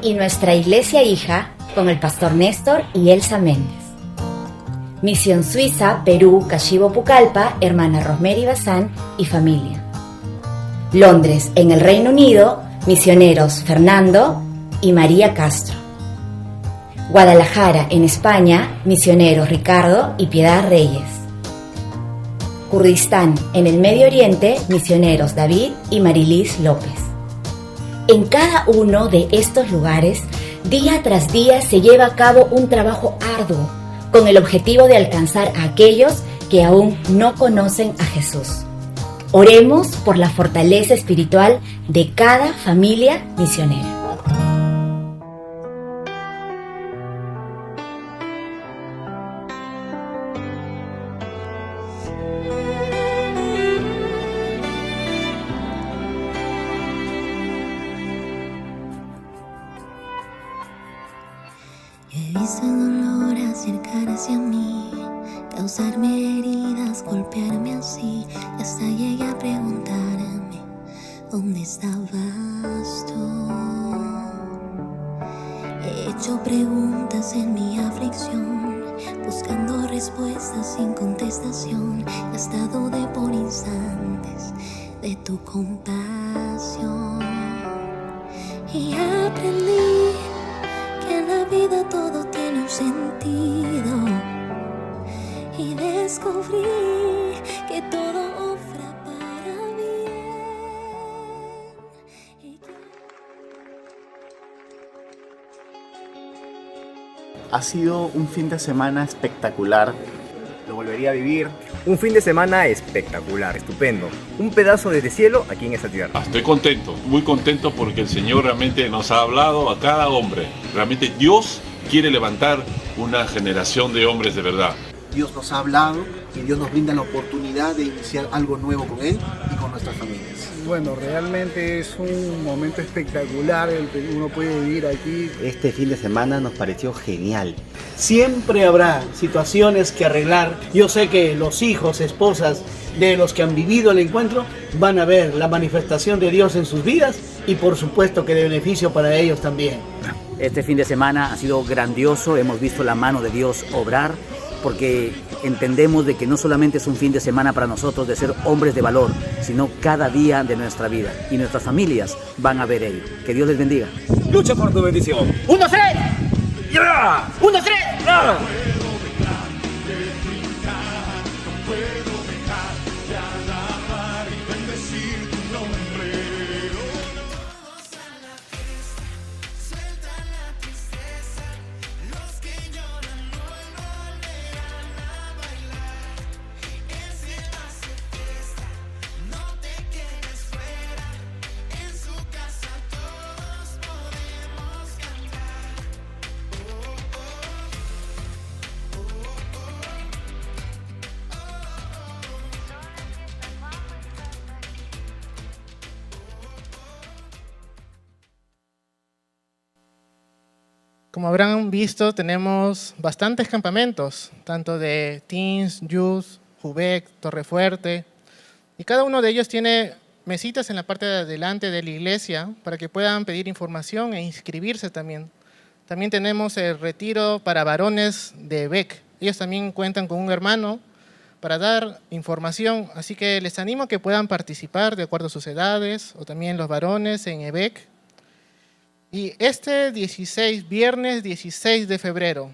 Y nuestra iglesia hija con el pastor Néstor y Elsa Méndez. Misión Suiza, Perú, Cachibo Pucallpa, hermana Rosemary Bazán y familia. Londres, en el Reino Unido, misioneros Fernando y María Castro. Guadalajara, en España, misioneros Ricardo y Piedad Reyes. Kurdistán, en el Medio Oriente, misioneros David y Marilis López. En cada uno de estos lugares, día tras día se lleva a cabo un trabajo arduo con el objetivo de alcanzar a aquellos que aún no conocen a Jesús. Oremos por la fortaleza espiritual de cada familia misionera. He visto el dolor acercarse a mí, causarme heridas, golpearme así, y hasta llegué a preguntarme, ¿dónde estabas tú? He hecho preguntas en mi aflicción, buscando respuestas sin contestación, y hasta dudé por instantes de tu compasión. Y aprendí que en la vida todo tiene un sentido, y descubrí que todo obra para bien. Ha sido un fin de semana espectacular. Lo volvería a vivir. Un fin de semana espectacular, estupendo. Un pedazo de cielo aquí en esta tierra. Estoy contento, muy contento porque el Señor realmente nos ha hablado a cada hombre. Realmente Dios quiere levantar una generación de hombres de verdad. Dios nos ha hablado y Dios nos brinda la oportunidad de iniciar algo nuevo con Él y con nuestras familias. Bueno, realmente es un momento espectacular el que uno puede vivir aquí. Este fin de semana nos pareció genial. Siempre habrá situaciones que arreglar. Yo sé que los hijos, esposas de los que han vivido el encuentro van a ver la manifestación de Dios en sus vidas y por supuesto que de beneficio para ellos también. Este fin de semana ha sido grandioso, hemos visto la mano de Dios obrar, porque entendemos de que no solamente es un fin de semana para nosotros de ser hombres de valor, sino cada día de nuestra vida. Y nuestras familias van a ver ello. Que Dios les bendiga. Lucha por tu bendición. ¡1, 3! ¡Ya! ¡1, 3! ¡Ya! Como habrán visto, tenemos bastantes campamentos, tanto de Teens, Youth, Jubec, Torrefuerte, y cada uno de ellos tiene mesitas en la parte de adelante de la iglesia para que puedan pedir información e inscribirse también. También tenemos el retiro para varones de EBEC. Ellos también cuentan con un hermano para dar información, así que les animo a que puedan participar de acuerdo a sus edades, o también los varones en EBEC. Y este viernes 16 de febrero,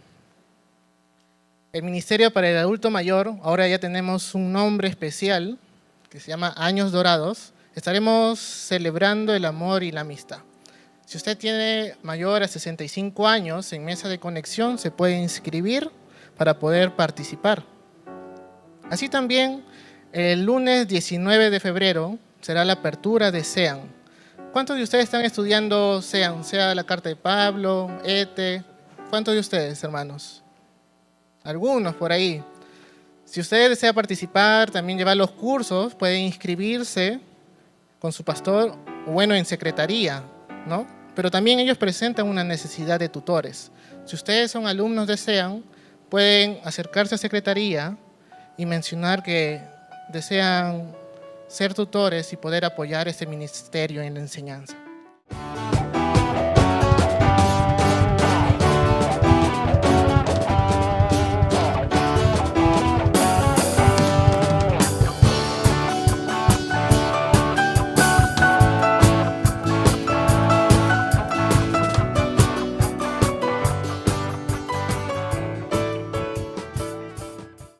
el Ministerio para el Adulto Mayor, ahora ya tenemos un nombre especial, que se llama Años Dorados, estaremos celebrando el amor y la amistad. Si usted tiene mayor a 65 años, en mesa de conexión se puede inscribir para poder participar. Así también, el lunes 19 de febrero será la apertura de SEAN. ¿Cuántos de ustedes están estudiando SEAN? Sea la Carta de Pablo, ETE. ¿Cuántos de ustedes, hermanos? Algunos por ahí. Si usted desea participar, también llevar los cursos, puede inscribirse con su pastor, o bueno, en secretaría, ¿no? Pero también ellos presentan una necesidad de tutores. Si ustedes son alumnos de SEAN, pueden acercarse a secretaría y mencionar que desean ser tutores y poder apoyar este ministerio en la enseñanza.